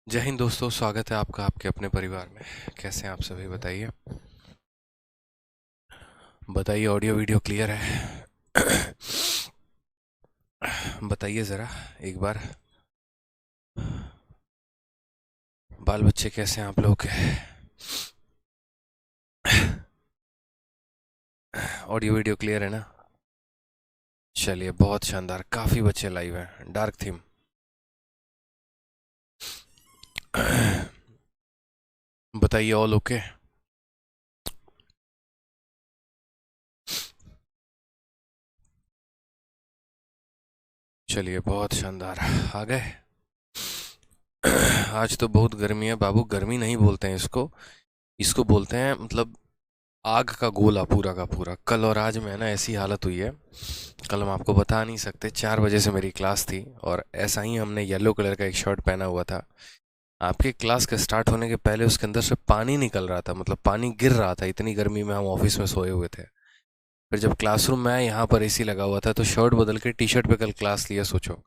जय हिंद दोस्तों, स्वागत है आपका आपके अपने परिवार में। कैसे हैं आप सभी? बताइए बताइए, ऑडियो वीडियो क्लियर है? बताइए ज़रा एक बार। बाल बच्चे कैसे हैं आप लोग के? ऑडियो वीडियो क्लियर है ना? चलिए, बहुत शानदार। काफ़ी बच्चे लाइव हैं। Dark theme. बताइए, ऑल ओके? चलिए, बहुत शानदार। आ गए। आज तो बहुत गर्मी है बाबू। गर्मी नहीं बोलते हैं इसको। इसको बोलते हैं मतलब आग का गोला पूरा का पूरा। कल और आज में है ना, ऐसी हालत हुई है। कल हम आपको बता नहीं सकते। 4 बजे से मेरी क्लास थी और ऐसा ही हमने येलो कलर का एक शर्ट पहना हुआ था। आपके क्लास के स्टार्ट होने के पहले उसके अंदर से पानी निकल रहा था, मतलब पानी गिर रहा था। इतनी गर्मी में हम ऑफिस में सोए हुए थे। फिर जब क्लासरूम में आए, यहाँ पर एसी लगा हुआ था, तो शर्ट बदल के टी शर्ट पे कल क्लास लिया। सोचो,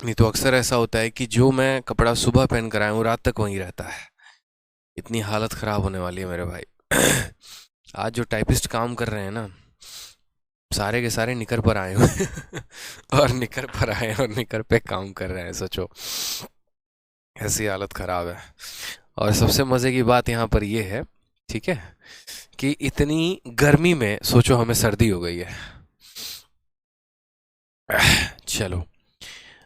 नहीं तो अक्सर ऐसा होता है कि जो मैं कपड़ा सुबह पहन कर आया हूँ रात तक वहीं रहता है। इतनी हालत खराब होने वाली है मेरे भाई। आज जो टाइपिस्ट काम कर रहे हैं ना, सारे के सारे निकर पर आए हुए हैं। और निकर पर आए हैं और निकर पे काम कर रहे हैं। सोचो, ऐसी हालत खराब है। और सबसे मजे की बात यहाँ पर ये है, ठीक है, कि इतनी गर्मी में सोचो हमें सर्दी हो गई है। चलो,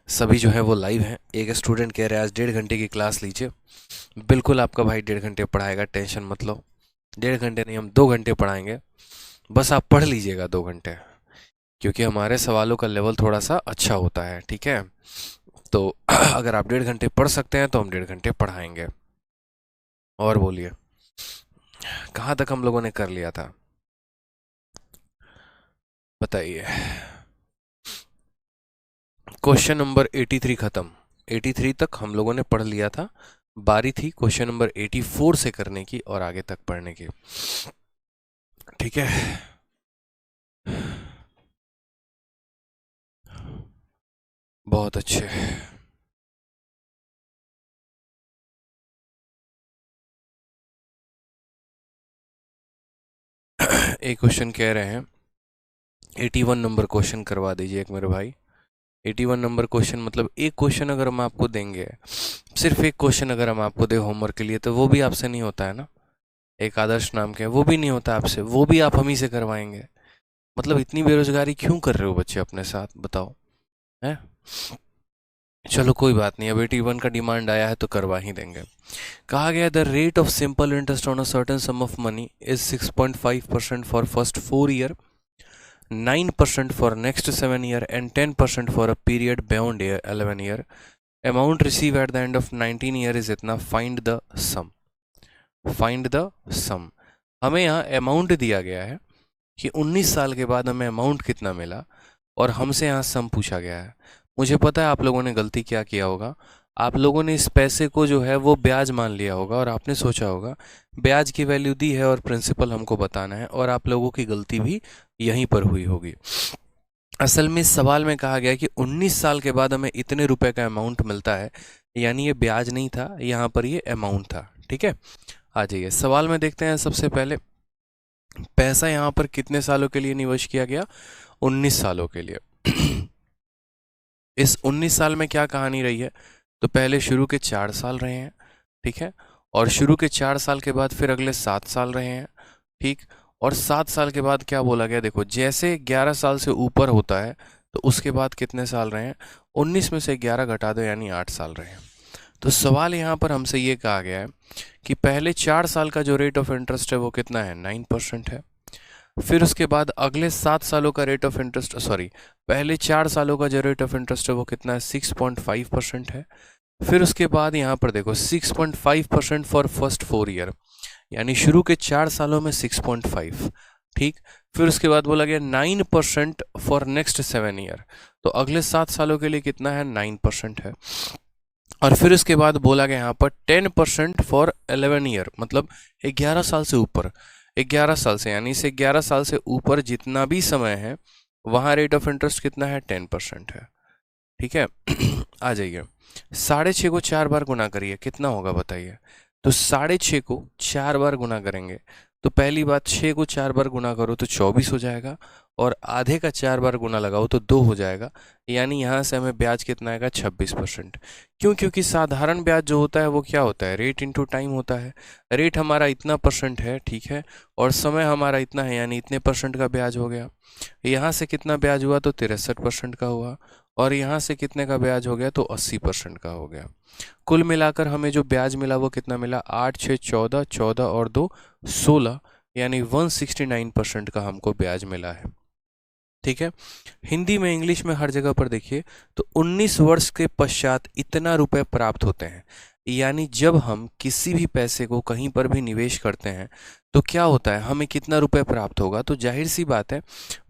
सभी जो है वो लाइव हैं। एक स्टूडेंट कह रहे हैं आज 1.5 घंटे की क्लास लीजिए। बिल्कुल आपका भाई 1.5 घंटे पढ़ाएगा, टेंशन मत लो। 1.5 घंटे नहीं, हम 2 घंटे पढ़ाएंगे। बस आप पढ़ लीजिएगा 2 घंटे, क्योंकि हमारे सवालों का लेवल थोड़ा सा अच्छा होता है, ठीक है। तो अगर आप 1.5 घंटे पढ़ सकते हैं तो हम 1.5 घंटे पढ़ाएंगे। और बोलिए, कहाँ तक हम लोगों ने कर लिया था? बताइए। क्वेश्चन नंबर 83 खत्म। 83 तक हम लोगों ने पढ़ लिया था। बारी थी क्वेश्चन नंबर 84 से करने की और आगे तक पढ़ने की, ठीक है। बहुत अच्छे। एक क्वेश्चन कह रहे हैं 81 नंबर क्वेश्चन करवा दीजिए एक मेरे भाई। 81 नंबर क्वेश्चन मतलब एक क्वेश्चन अगर हम आपको देंगे, सिर्फ एक क्वेश्चन अगर हम आपको दे होमवर्क के लिए, तो वो भी आपसे नहीं होता है ना। एक आदर्श नाम के, वो भी नहीं होता आपसे, वो भी आप हम ही से करवाएंगे। मतलब इतनी बेरोजगारी क्यों कर रहे हो बच्चे अपने साथ, बताओ। है। चलो कोई बात नहीं, अब 81 का डिमांड आया है तो करवा ही देंगे। कहा गया the rate of simple interest on a certain some of money is 6.5% for first 4 year, 9% for next 7 year and 10% for a period beyond 11 year. Amount received at the end of 19 year is इतना, find the sum। find the sum। हमें यहाँ amount दिया गया है कि 19 साल के बाद हमें अमाउंट कितना मिला, और हमसे यहाँ सम पूछा गया है। मुझे पता है आप लोगों ने गलती क्या किया होगा। आप लोगों ने इस पैसे को जो है वो ब्याज मान लिया होगा, और आपने सोचा होगा ब्याज की वैल्यू दी है और प्रिंसिपल हमको बताना है, और आप लोगों की गलती भी यहीं पर हुई होगी। असल में इस सवाल में कहा गया कि 19 साल के बाद हमें इतने रुपए का अमाउंट मिलता है, यानी ये ब्याज नहीं था, यहाँ पर ये अमाउंट था, ठीक है। आ जाइए सवाल में देखते हैं। सबसे पहले पैसा यहाँ पर कितने सालों के लिए निवेश किया गया? 19 सालों के लिए। इस 19 साल में क्या कहानी रही है? तो पहले शुरू के 4 साल रहे हैं, ठीक है। और शुरू के 4 साल के बाद फिर अगले 7 साल रहे हैं, ठीक। और 7 साल के बाद क्या बोला गया? देखो, जैसे 11 साल से ऊपर होता है तो उसके बाद कितने साल रहे हैं? 19 में से 11 घटा दो, यानी 8 साल रहे हैं। तो सवाल यहाँ पर हमसे ये कहा गया है कि पहले 4 साल का जो रेट ऑफ इंटरेस्ट है वो कितना है? 9% है। फिर उसके बाद अगले 7 सालों का रेट ऑफ इंटरेस्ट, सॉरी, पहले 4 सालों का जो रेट ऑफ इंटरेस्ट है वो कितना है? 6.5% है। फिर उसके बाद यहाँ पर देखो 6.5% फॉर फर्स्ट 4 ईयर, यानी शुरू के 4 सालों में 6.5, ठीक। फिर उसके बाद बोला गया 9% फॉर नेक्स्ट 7 ईयर, तो अगले 7 सालों के लिए कितना है? 9% है। और फिर उसके बाद बोला गया यहाँ पर 10% फॉर 11 ईयर, मतलब 11 साल से ऊपर। 11 साल से, यानी से 11 साल से ऊपर जितना भी समय है वहाँ रेट ऑफ इंटरेस्ट कितना है? 10% है, ठीक है। आ जाइए, 6.5 को 4 बार गुना करिए, कितना होगा बताइए। तो 6.5 को 4 बार गुना करेंगे तो पहली बात 6 को 4 बार गुना करो तो 24 हो जाएगा, और आधे का 4 बार गुना लगाओ तो 2 हो जाएगा। यानी यहाँ से हमें ब्याज कितना आएगा, 26%। क्यों? क्योंकि साधारण ब्याज जो होता है वो क्या होता है, रेट इंटू टाइम होता है। रेट हमारा इतना % है, ठीक है, और समय हमारा इतना है, यानी इतने % का ब्याज हो गया। यहाँ से कितना ब्याज हुआ, तो 63% का हुआ, और यहाँ से कितने का ब्याज हो गया, तो 80% का हो गया। कुल मिलाकर हमें जो ब्याज मिला वो कितना मिला, 8 6 14, 14 और 2 16, यानी 169% का हमको ब्याज मिला है। ठीक है, हिंदी में इंग्लिश में हर जगह पर देखिए तो 19 वर्ष के पश्चात इतना रुपए प्राप्त होते हैं। यानी जब हम किसी भी पैसे को कहीं पर भी निवेश करते हैं तो क्या होता है, हमें कितना रुपए प्राप्त होगा। तो जाहिर सी बात है,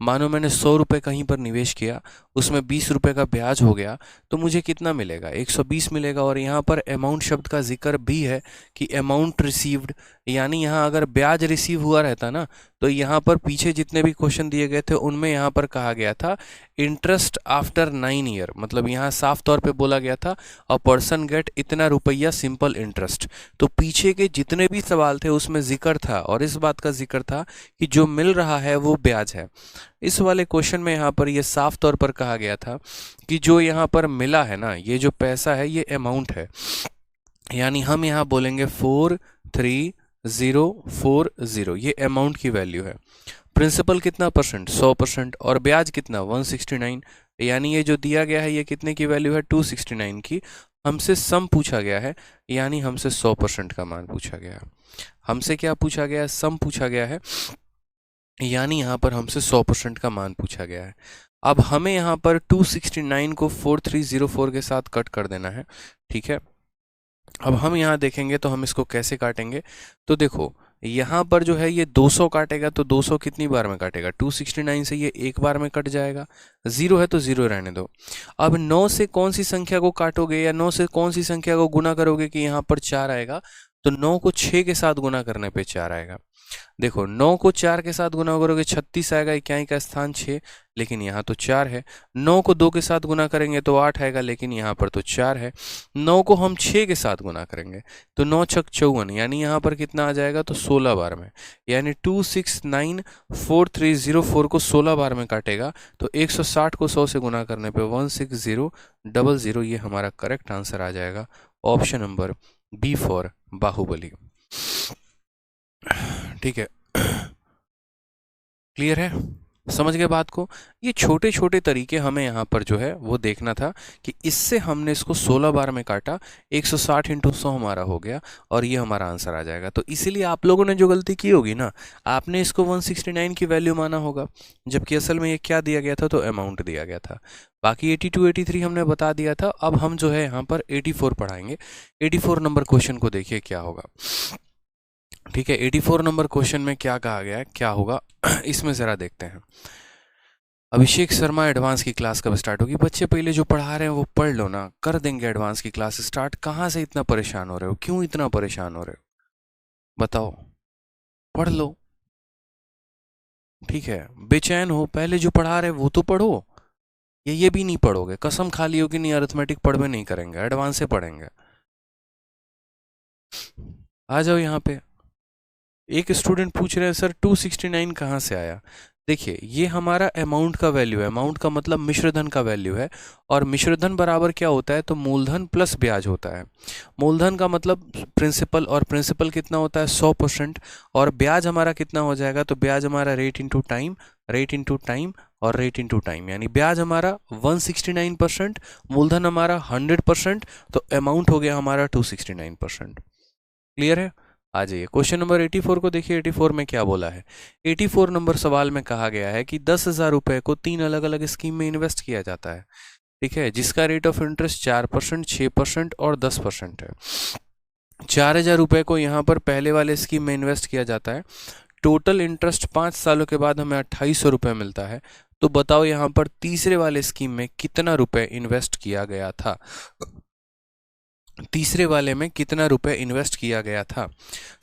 मानो मैंने 100 रुपये कहीं पर निवेश किया, उसमें 20 रुपये का ब्याज हो गया, तो मुझे कितना मिलेगा, 120 मिलेगा। और यहाँ पर अमाउंट शब्द का जिक्र भी है कि अमाउंट रिसीव्ड, यानी यहाँ अगर ब्याज रिसीव हुआ रहता ना, तो यहाँ पर पीछे जितने भी क्वेश्चन दिए गए थे उनमें यहाँ पर कहा गया था इंटरेस्ट आफ्टर 9 ईयर, मतलब यहाँ साफ तौर पे बोला गया था अ पर्सन गेट इतना रुपया सिंपल इंटरेस्ट। तो पीछे के जितने भी सवाल थे उसमें जिक्र था, और इस बात का जिक्र था कि जो मिल रहा है वो ब्याज है। इस वाले क्वेश्चन में यहाँ पर ये साफ तौर पर कहा गया था कि जो यहाँ पर मिला है ना, ये जो पैसा है ये अमाउंट है, यानी हम यहाँ बोलेंगे 43040, ये अमाउंट की वैल्यू है। प्रिंसिपल कितना %, 100%, और ब्याज कितना 169, यानी ये जो दिया गया है ये कितने की वैल्यू है, 269 की। हमसे सम पूछा गया है, यानी हमसे 100% का मान पूछा गया है। हमसे क्या पूछा गया है, सम पूछा गया है, यानी यहाँ पर हमसे 100% का मान पूछा गया है। अब हमें यहाँ पर 269 को 4304 के साथ कट कर देना है, ठीक है। अब हम यहाँ देखेंगे तो हम इसको कैसे काटेंगे, तो देखो यहाँ पर जो है ये 200 काटेगा, तो 200 कितनी बार में काटेगा, 269 से ये एक बार में कट जाएगा, 0 है तो 0 रहने दो। अब 9 से कौन सी संख्या को काटोगे या 9 से कौन सी संख्या को गुना करोगे कि यहाँ पर 4 आएगा, तो 9 को 6 के साथ गुना करने पे 4 आएगा। देखो 9 को 4 के साथ गुना करोगे 36 आएगा, इक्याई का स्थान 6, लेकिन यहाँ तो 4 है। 9 को 2 के साथ गुना करेंगे तो 8 आएगा, लेकिन यहाँ पर तो 4 है। 9 को हम 6 के साथ गुना करेंगे तो 9 छक 54, यानी यहाँ पर कितना आ जाएगा, तो 16 बार में, यानी 2694304 को 16 बार में काटेगा तो 160 को 100 से गुना करने पे 16000, ये हमारा करेक्ट आंसर आ जाएगा। Option number B for Bahubali. ठीक है, क्लियर है, समझ गए बात को। ये छोटे छोटे तरीके हमें यहाँ पर जो है वो देखना था कि इससे हमने इसको 16 बार में काटा, 160 × 100 हमारा हो गया, और ये हमारा आंसर आ जाएगा। तो इसीलिए आप लोगों ने जो गलती की होगी ना, आपने इसको 169 की वैल्यू माना होगा, जबकि असल में ये क्या दिया गया था, तो अमाउंट दिया गया था। बाकी 82 83 हमने बता दिया था। अब हम जो है यहाँ पर 84 पढ़ाएंगे। 84 नंबर क्वेश्चन को देखिए क्या होगा। ठीक है, 84 नंबर क्वेश्चन में क्या कहा गया है, क्या होगा इसमें ज़रा देखते हैं। अभिषेक शर्मा एडवांस की क्लास कब स्टार्ट होगी? बच्चे पहले जो पढ़ा रहे हैं वो पढ़ लो ना, कर देंगे एडवांस की क्लास स्टार्ट। कहाँ से इतना परेशान हो रहे हो, क्यों इतना परेशान हो रहे हो, बताओ, पढ़ लो। ठीक है, बेचैन हो, पहले जो पढ़ा रहे वो तो पढ़ो, ये भी नहीं पढ़ोगे, कसम खा लियो कि नहीं अरिथमेटिक पढ़वे नहीं करेंगे, एडवांस से पढ़ेंगे। आ जाओ यहाँ पे। एक स्टूडेंट पूछ रहे हैं सर 269 कहाँ से आया? देखिए ये हमारा अमाउंट का वैल्यू है, अमाउंट का मतलब मिश्रधन का वैल्यू है, और मिश्रधन बराबर क्या होता है, तो मूलधन प्लस ब्याज होता है। मूलधन का मतलब प्रिंसिपल, और प्रिंसिपल कितना होता है 100%, और ब्याज हमारा कितना हो जाएगा, तो ब्याज हमारा rate into time, rate into time और रेट इंटू टाइम, यानी ब्याज हमारा 169%, मूलधन हमारा 100%, तो अमाउंट हो गया हमारा 269%। क्लियर है? आ जाइए क्वेश्चन नंबर 84 को देखिए। 84 में क्या बोला है, 84 नंबर सवाल में कहा गया है कि 10,000 रुपए को 3 अलग अलग स्कीम में इन्वेस्ट किया जाता है, ठीक है, जिसका रेट ऑफ इंटरेस्ट 4%, 6% और 10% है। 4,000 रुपए को यहाँ पर पहले वाले स्कीम में इन्वेस्ट किया जाता है, टोटल इंटरेस्ट 5 सालों के बाद हमें 2,800 रुपये मिलता है। तो बताओ यहाँ पर तीसरे वाले स्कीम में कितना रुपए इन्वेस्ट किया गया था? तीसरे वाले में कितना रुपए इन्वेस्ट किया गया था।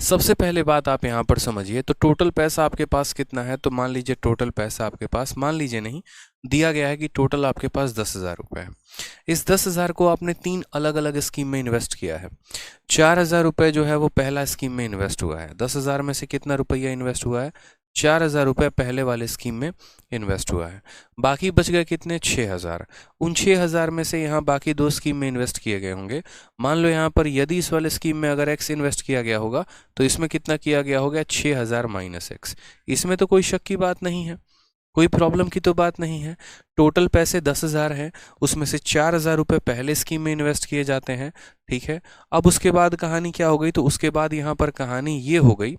सबसे पहले बात आप यहाँ पर समझिए, तो टोटल पैसा आपके पास कितना है, तो मान लीजिए टोटल पैसा आपके पास, मान लीजिए नहीं दिया गया है कि टोटल आपके पास 10,000 रुपये है। इस 10,000 को आपने 3 अलग अलग स्कीम में इन्वेस्ट किया है। 4,000 रुपये जो है वो पहला स्कीम में इन्वेस्ट हुआ है। 10,000 में से कितना रुपया इन्वेस्ट हुआ है, 4,000 रुपये पहले वाले स्कीम में इन्वेस्ट हुआ है। बाकी बच गए कितने, 6,000। उन 6,000 में से यहाँ बाकी 2 स्कीम में इन्वेस्ट किए गए होंगे। मान लो यहाँ पर यदि इस वाले स्कीम में अगर x इन्वेस्ट किया गया होगा तो इसमें कितना किया गया होगा, 6,000 माइनस x। इसमें तो कोई शक की बात नहीं है, कोई प्रॉब्लम की तो बात नहीं है। टोटल पैसे 10,000 हैं, उसमें से 4,000 रुपये पहले स्कीम में इन्वेस्ट किए जाते हैं। ठीक है, अब उसके बाद कहानी क्या हो गई, तो उसके बाद यहाँ पर कहानी ये हो गई,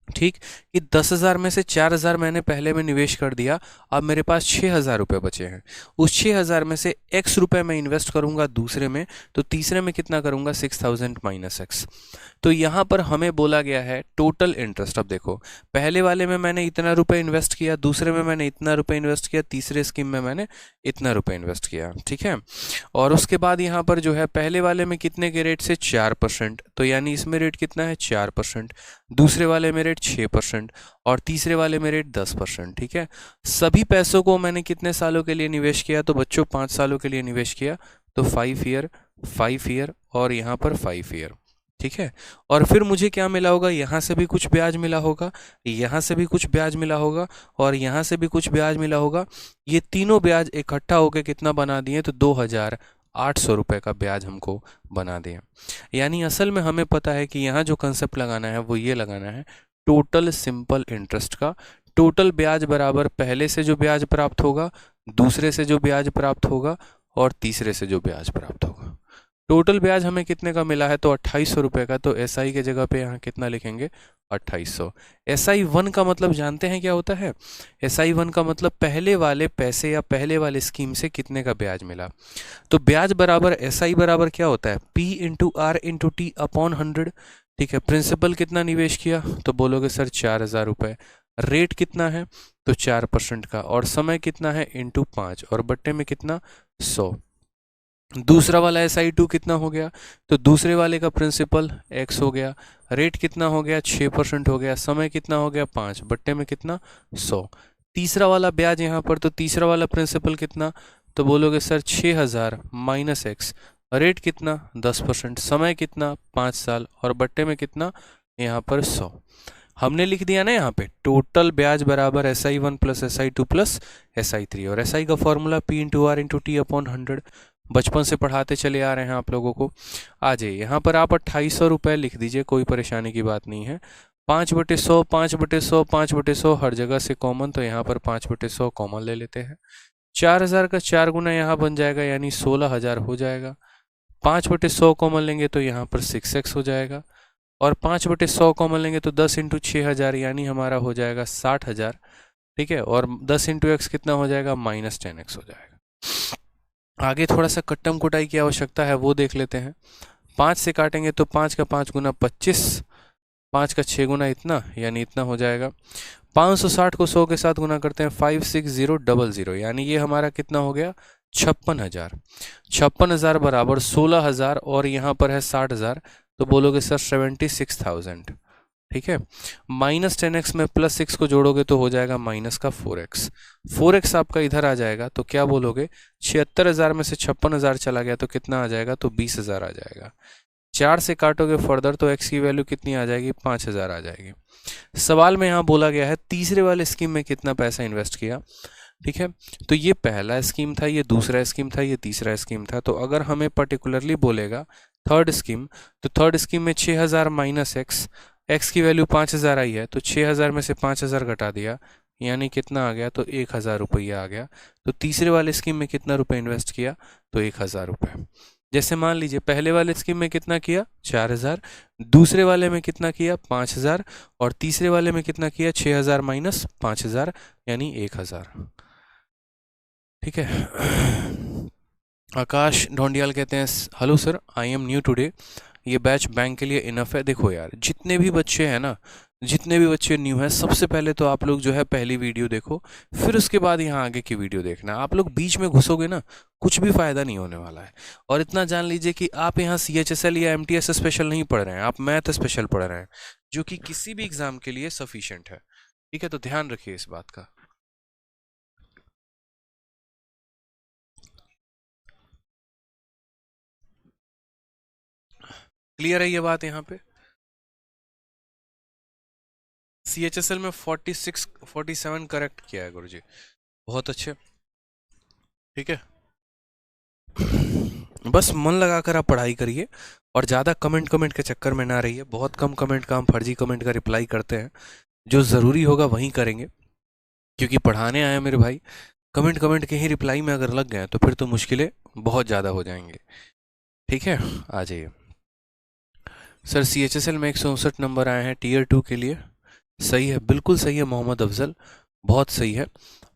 ठीक, कि 10,000 में से 4,000 मैंने पहले में निवेश कर दिया, अब मेरे पास 6,000 रुपये बचे हैं। उस 6,000 में से x रुपये मैं इन्वेस्ट करूंगा दूसरे में, तो तीसरे में कितना करूंगा, 6,000 माइनस x। तो यहाँ पर हमें बोला गया है टोटल इंटरेस्ट। अब देखो, पहले वाले में मैंने इतना रुपये इन्वेस्ट किया, दूसरे में मैंने इतना रुपये इन्वेस्ट किया, तीसरे स्कीम में मैंने इतना रुपये इन्वेस्ट किया। ठीक है, और उसके बाद यहाँ पर जो है पहले वाले में कितने के रेट से, 4%, तो यानी इसमें रेट कितना है, 4%, दूसरे वाले में रेट 6% और तीसरे वाले में रेट 10%। ठीक है, सभी पैसों को मैंने कितने सालों के लिए निवेश किया, तो बच्चों 5 सालों के लिए निवेश किया, तो 5 ईयर 5 ईयर और यहाँ पर 5 ईयर। ठीक है, और फिर मुझे क्या मिला होगा, यहाँ से भी कुछ ब्याज मिला होगा, यहाँ से भी कुछ ब्याज मिला होगा और यहाँ से भी कुछ ब्याज मिला होगा। ये तीनों ब्याज इकट्ठा होकर कितना बना दिए, तो 2,800 रुपये का ब्याज हमको बना दिया। यानी असल में हमें पता है कि यहाँ जो कंसेप्ट लगाना है वो ये लगाना है, टोटल सिंपल इंटरेस्ट का। टोटल ब्याज बराबर पहले से जो ब्याज प्राप्त होगा, दूसरे से जो ब्याज प्राप्त होगा और तीसरे से जो ब्याज प्राप्त होगा। टोटल ब्याज हमें कितने का मिला है, तो 2,800 रुपये का। तो SI के जगह पे यहाँ कितना लिखेंगे, 2,800। SI1 का मतलब जानते हैं क्या होता है, SI1 का मतलब पहले वाले पैसे या पहले वाले स्कीम से कितने का ब्याज मिला। तो ब्याज बराबर SI बराबर क्या होता है, P into R into T upon 100। ठीक है, प्रिंसिपल कितना निवेश किया, तो बोलोगे सर 4,000 रुपये। रेट कितना है, तो 4% का, और समय कितना है, इंटू 5 और बट्टे में कितना, 100। दूसरा वाला SI2 कितना हो गया, तो दूसरे वाले का प्रिंसिपल x हो गया, रेट कितना हो गया, 6% हो गया, समय कितना हो गया, 5, बट्टे में कितना, 100। तीसरा वाला ब्याज यहाँ पर, तो तीसरा वाला प्रिंसिपल कितना, तो बोलोगे सर 6,000 माइनस x, रेट कितना, 10%, समय कितना, 5 साल और बट्टे में कितना, यहाँ पर 100। हमने लिख दिया ना यहाँ पे टोटल ब्याज बराबर SI1 plus SI2 plus SI3, और SI का formula P into R into T upon 100, बचपन से पढ़ाते चले आ रहे हैं आप लोगों को। आ जाइए यहाँ पर आप 2,800 रुपये लिख दीजिए, कोई परेशानी की बात नहीं है। 5/100 5/100 5/100 हर जगह से कॉमन, तो यहाँ पर 5/100 कॉमन ले लेते हैं। 4,000 का 4 गुना यहाँ बन जाएगा, यानी 16,000 हो जाएगा। 5/100 कॉमन लेंगे तो यहाँ पर 6x हो जाएगा, और 5/100 कॉमन लेंगे तो 10 इंटू 6,000 यानी हमारा हो जाएगा 60,000। ठीक है, और 10 इंटू एक्स कितना हो जाएगा, -10x हो जाएगा। आगे थोड़ा सा कट्टम कुटाई की आवश्यकता है, वो देख लेते हैं। 5 से काटेंगे तो 5 का 5 गुना 25, 5 का 6 गुना इतना, यानी इतना हो जाएगा। 560 को 100 के साथ गुना करते हैं, 56000, यानी ये हमारा कितना हो गया, 56,000। 56,000 बराबर 16,000 और यहाँ पर है 60,000, तो बोलोगे सर 76,000। ठीक है, -10x में +6 को जोड़ोगे तो हो जाएगा माइनस का 4x। 4x आपका इधर आ जाएगा, तो क्या बोलोगे, 76,000 में से 56,000 चला गया तो कितना आ जाएगा, तो 20,000 आ जाएगा। 4 से काटोगे फर्दर तो x की वैल्यू कितनी आ जाएगी, 5,000 आ जाएगी। सवाल में यहाँ बोला गया है तीसरे वाले स्कीम में कितना पैसा इन्वेस्ट किया। ठीक है, तो ये पहला स्कीम था, ये दूसरा स्कीम था, ये तीसरा स्कीम था। तो अगर हमें पर्टिकुलरली बोलेगा थर्ड स्कीम, तो थर्ड स्कीम में 6,000 माइनस x की वैल्यू 5,000 आई है, तो 6,000 में से 5,000 घटा दिया, यानी कितना आ गया, तो 1,000 रुपया आ गया। तो तीसरे वाले स्कीम में कितना रुपए इन्वेस्ट किया, तो 1,000 रुपये। जैसे मान लीजिए पहले वाले स्कीम में कितना किया, 4,000, दूसरे वाले में कितना किया, 5,000, और तीसरे वाले में कितना किया, 6,000 माइनस 5,000 यानी 1,000। ठीक है, आकाश ढोंडियाल कहते हैं, hello sir, I am new today, ये बैच बैंक के लिए इनफ है। देखो यार, जितने भी बच्चे हैं ना जितने भी बच्चे न्यू हैं सबसे पहले तो आप लोग जो है पहली वीडियो देखो, फिर उसके बाद यहाँ आगे की वीडियो देखना। आप लोग बीच में घुसोगे ना, कुछ भी फायदा नहीं होने वाला है। और इतना जान लीजिए कि आप यहाँ CHSL या MTS स्पेशल नहीं पढ़ रहे हैं, आप मैथ स्पेशल पढ़ रहे हैं, जो कि किसी भी एग्जाम के लिए सफिशिएंट है। ठीक है, तो ध्यान रखिए इस बात का। क्लियर है ये बात यहाँ पे? CHSL में 46 47 करेक्ट किया है गुरुजी, बहुत अच्छे। ठीक है, बस मन लगाकर आप पढ़ाई करिए और ज़्यादा कमेंट कमेंट के चक्कर में ना रहिए। बहुत कम कमेंट का हम फर्जी कमेंट का रिप्लाई करते हैं, जो ज़रूरी होगा वहीं करेंगे, क्योंकि पढ़ाने आए मेरे भाई। कमेंट कमेंट के ही रिप्लाई में अगर लग गए तो फिर तो मुश्किलें बहुत ज़्यादा हो जाएंगे। ठीक है, आ जाइए सर। CHSL में 159 नंबर आए हैं Tier 2 के लिए। सही है, बिल्कुल सही है मोहम्मद अफजल, बहुत सही है।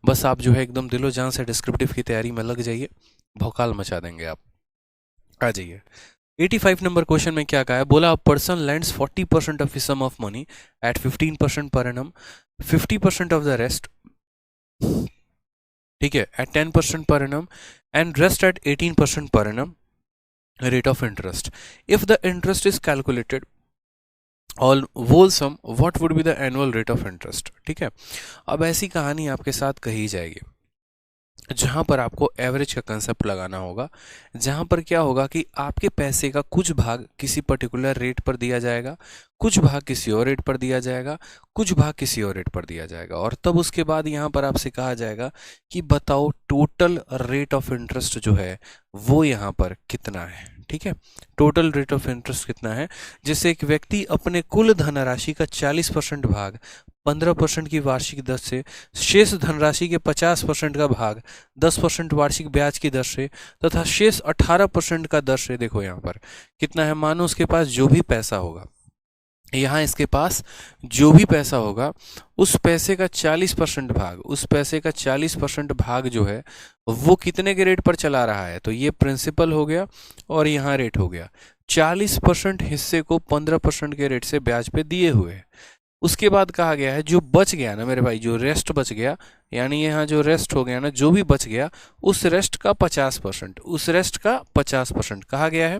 बस आप जो है एकदम दिलो जान से डिस्क्रिप्टिव की तैयारी में लग जाइए, भौकाल मचा देंगे आप। आ जाइए 85 नंबर क्वेश्चन में क्या कहा है, बोला person lends 40% of his sum of money at 15% per annum, 50% of the rest, ठीक है, at 10% per annum and rest at 18% per annum rate of interest. If the interest is calculated all whole sum, what would be the annual rate of interest? ठीक है, अब ऐसी कहानी आपके साथ कही जाएगी जहां पर आपको एवरेज का कंसेप्ट लगाना होगा, जहां पर क्या होगा कि आपके पैसे का कुछ भाग किसी पर्टिकुलर रेट पर दिया जाएगा, कुछ भाग किसी और रेट पर दिया जाएगा, कुछ भाग किसी और रेट पर दिया जाएगा, और तब उसके बाद यहां पर आपसे कहा जाएगा कि बताओ टोटल रेट ऑफ इंटरेस्ट जो है वो यहां पर कितना है। ठीक है, टोटल रेट ऑफ इंटरेस्ट कितना है। जैसे एक व्यक्ति अपने कुल धनराशि का 40% भाग 15% की वार्षिक दर से, शेष धनराशि के 50% का भाग 10% वार्षिक ब्याज की दर से, तथा शेष 18% का दर से, देखो यहाँ पर कितना है, मानो उसके पास जो भी पैसा होगा, यहाँ इसके पास जो भी पैसा होगा उस पैसे का 40% भाग, उस पैसे का 40% भाग जो है वो कितने के रेट पर चला रहा है, तो ये प्रिंसिपल हो गया और यहाँ रेट हो गया। 40% हिस्से को 15% के रेट से ब्याज पे दिए हुए है। उसके बाद कहा गया है जो बच गया ना मेरे भाई, जो रेस्ट बच गया, यानी यहाँ जो रेस्ट हो गया ना, जो भी बच गया उस रेस्ट का 50%, उस रेस्ट का 50% कहा गया है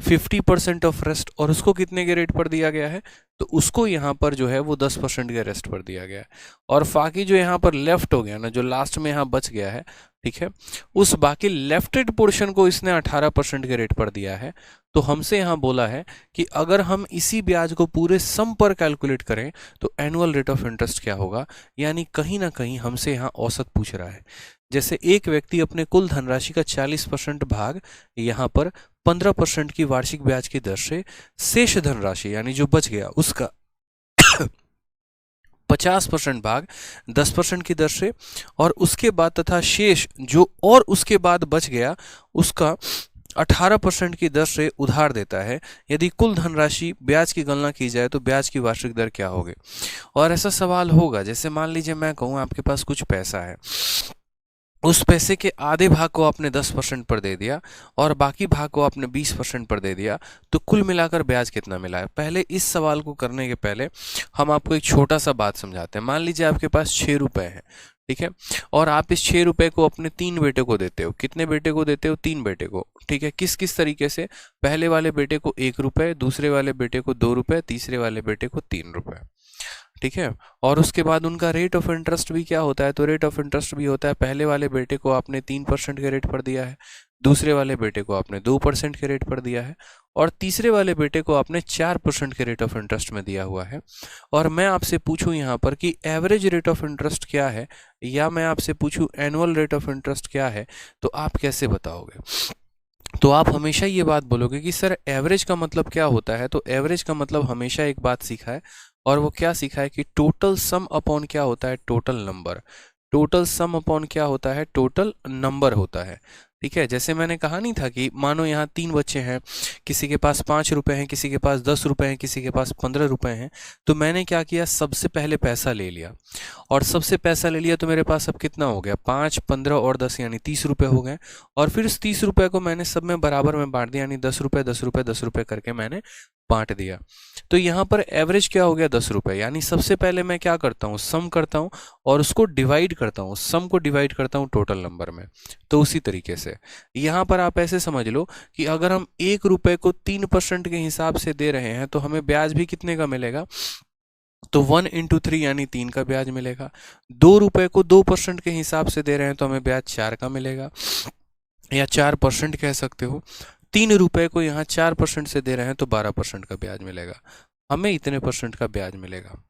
50% ऑफ रेस्ट, और उसको कितने के रेट पर दिया गया है, तो उसको यहाँ पर जो है वो 10% के रेस्ट पर दिया गया है। और बाकी जो यहाँ पर लेफ्ट हो गया ना, जो लास्ट में यहाँ बच गया है, ठीक है, उस बाकी लेफ्टेड पोर्शन को इसने 18% के रेट पर दिया है। तो हमसे यहाँ बोला है कि अगर हम इसी ब्याज को पूरे सम पर कैलकुलेट करें तो एनुअल रेट ऑफ इंटरेस्ट क्या होगा, यानी कहीं ना कहीं हमसे यहाँ औसत पूछ रहा है। जैसे एक व्यक्ति अपने कुल धनराशि का 40% भाग यहाँ पर 15% की वार्षिक ब्याज की दर से, शेष धनराशि यानी जो बच गया उसका 50% भाग 10% की दर से, और उसके बाद तथा शेष जो और उसके बाद बच गया उसका 18% की दर से उधार देता है। यदि कुल धनराशि ब्याज की गणना की जाए तो ब्याज की वार्षिक दर क्या होगी। और ऐसा सवाल होगा, जैसे मान लीजिए मैं कहूँ आपके पास कुछ पैसा है, उस पैसे के आधे भाग को आपने 10% पर दे दिया और बाकी भाग को आपने 20% पर दे दिया, तो कुल मिलाकर ब्याज कितना मिला है। पहले इस सवाल को करने के पहले हम आपको एक छोटा सा बात समझाते हैं। मान लीजिए आपके पास 6 रुपए हैं, ठीक है, और आप इस 6 रुपए को अपने 3 बेटे को देते हो। कितने बेटे को देते हो? 3 बेटे को, ठीक है। किस किस तरीके से? पहले वाले बेटे को 1 रुपए, दूसरे वाले बेटे को 2 रुपए, तीसरे वाले बेटे को 3 रुपए, ठीक है। और उसके बाद उनका रेट ऑफ इंटरेस्ट भी क्या होता है, तो रेट ऑफ इंटरेस्ट भी होता है, पहले वाले बेटे को आपने 3% के रेट पर दिया है, दूसरे वाले बेटे को आपने 2% के रेट पर दिया है, और तीसरे वाले बेटे को आपने 4% के रेट ऑफ इंटरेस्ट में दिया हुआ है। और मैं आपसे पूछूं यहाँ पर कि एवरेज रेट ऑफ इंटरेस्ट क्या है, या मैं आपसे पूछूं एनुअल रेट ऑफ इंटरेस्ट क्या है, तो आप कैसे बताओगे? तो आप हमेशा ये बात बोलोगे कि सर एवरेज का मतलब क्या होता है। तो एवरेज का मतलब हमेशा एक बात सीखा है, और वो क्या सीखा है कि टोटल सम अपॉन क्या होता है, total number. Total sum upon क्या होता है, टोटल नंबर होता है, ठीक है। जैसे मैंने कहा नहीं था कि मानो यहाँ 3 बच्चे हैं, किसी के पास 5 रुपए हैं, किसी के पास 10 रुपए हैं, किसी के पास 15 रुपए हैं, तो मैंने क्या किया, सबसे पहले पैसा ले लिया, और सबसे पैसा ले लिया तो मेरे पास अब कितना हो गया, 5, 15 और 10 यानी 30 रुपए हो गए। और फिर इस 30 रुपए को मैंने सब में बराबर में बांट दिया, यानी 10 रुपए 10 रुपए 10 रुपए करके मैंने बांट दिया। तो यहाँ पर एवरेज क्या हो गया 10 रुपए। यानी सबसे पहले मैं क्या करता हूँ, सम करता हूँ और उसको डिवाइड करता हूँ, सम को डिवाइड करता हूँ टोटल नंबर में। तो उसी तरीके से यहाँ पर आप ऐसे समझ लो कि अगर हम 1 रुपए को 3% के हिसाब से दे रहे हैं तो हमें ब्याज भी कितने का मिलेगा, तो 1 × 3 यानी 3 का ब्याज मिलेगा। 2 रुपए को 2% के हिसाब से दे रहे हैं तो हमें ब्याज 4 का मिलेगा, या 4% कह सकते हो। 3 रुपए को यहाँ 4% से दे रहे हैं तो 12% का ब्याज मिलेगा, हमें इतने % का ब्याज मिलेगा।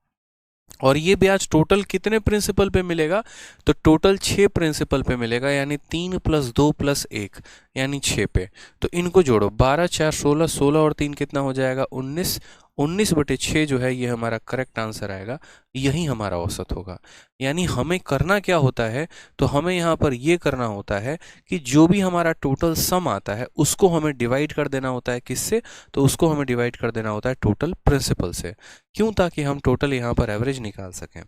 और ये ब्याज टोटल कितने प्रिंसिपल पे मिलेगा, तो टोटल 6 प्रिंसिपल पे मिलेगा, यानी 3 + 2 + 1 यानी 6 पे। तो इनको जोड़ो, 12 4 16, 16 और 3 कितना हो जाएगा 19, 19/6 जो है ये हमारा करेक्ट आंसर आएगा, यही हमारा औसत होगा। यानी हमें करना क्या होता है, तो हमें यहाँ पर ये करना होता है कि जो भी हमारा टोटल सम आता है उसको हमें डिवाइड कर देना होता है, किससे, तो उसको हमें डिवाइड कर देना होता है टोटल प्रिंसिपल से। क्यों, ताकि हम टोटल यहाँ पर एवरेज निकाल सकें।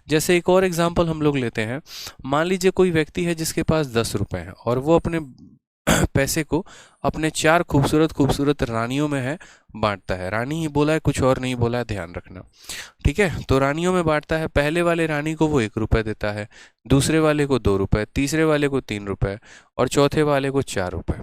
जैसे एक और एग्जांपल हम लोग लेते हैं। मान लीजिए कोई व्यक्ति है जिसके पास 10 रुपए हैं और वो अपने पैसे को अपने 4 खूबसूरत खूबसूरत रानियों में है बांटता है। रानी ही बोला है, कुछ और नहीं बोला है, ध्यान रखना, ठीक है। तो रानियों में बांटता है। पहले वाले रानी को वो 1 रुपए देता है, दूसरे वाले को 2 रुपए, तीसरे वाले को 3 रुपए और चौथे वाले को 4 रुपए।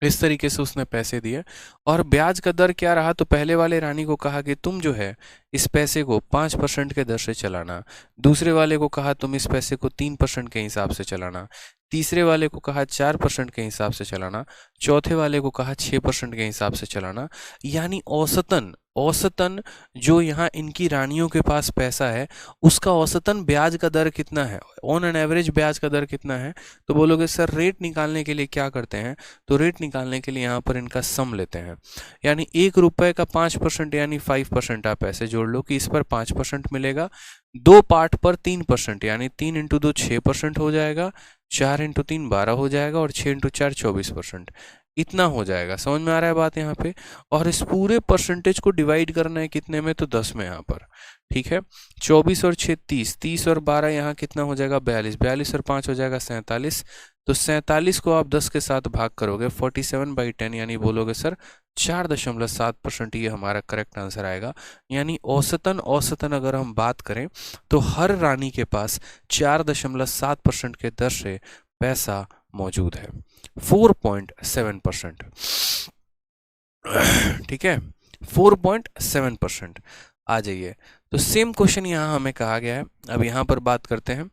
इस तरीके से उसने पैसे दिए। और ब्याज का दर क्या रहा, तो पहले वाले रानी को कहा कि तुम जो है इस पैसे को 5% के दर से चलाना, दूसरे वाले को कहा तुम इस पैसे को 3% के हिसाब से चलाना, तीसरे वाले को कहा 4% के हिसाब से चलाना, चौथे वाले को कहा 6% के हिसाब से चलाना। यानी औसतन औसतन जो यहाँ इनकी रानियों के पास पैसा है उसका औसतन ब्याज का दर कितना है, ऑन एन एवरेज ब्याज का दर कितना है। तो बोलोगे सर रेट निकालने के लिए क्या करते हैं, तो रेट निकालने के लिए यहाँ पर इनका सम लेते हैं। यानी 1 रुपए का 5% यानी 5% आप ऐसे जोड़ लो कि इस पर 5% मिलेगा। 2 पार्ट पर 3% यानी 3 × 2 6% हो जाएगा, 4 × 3 12 हो जाएगा और 6 × 4 24%। इतना हो जाएगा। समझ में आ रहा है बात यहाँ पे। और इस पूरे परसेंटेज को डिवाइड करना है कितने में, तो 10 में यहाँ पर, ठीक है। 24 और 6 30, 30 और 12 यहाँ कितना हो जाएगा 42, 42 और 5 हो जाएगा 47। तो 47 को आप 10 के साथ भाग करोगे 47/10, यानी बोलोगे सर 4.7% ये हमारा करेक्ट आंसर आएगा। यानी औसतन अगर हम बात करें तो हर रानी के पास 4.7% के दर से पैसा मौजूद है, 4.7%, ठीक है, 4.7%। आ जाइए, तो सेम क्वेश्चन यहाँ हमें कहा गया है। अब यहाँ पर बात करते हैं।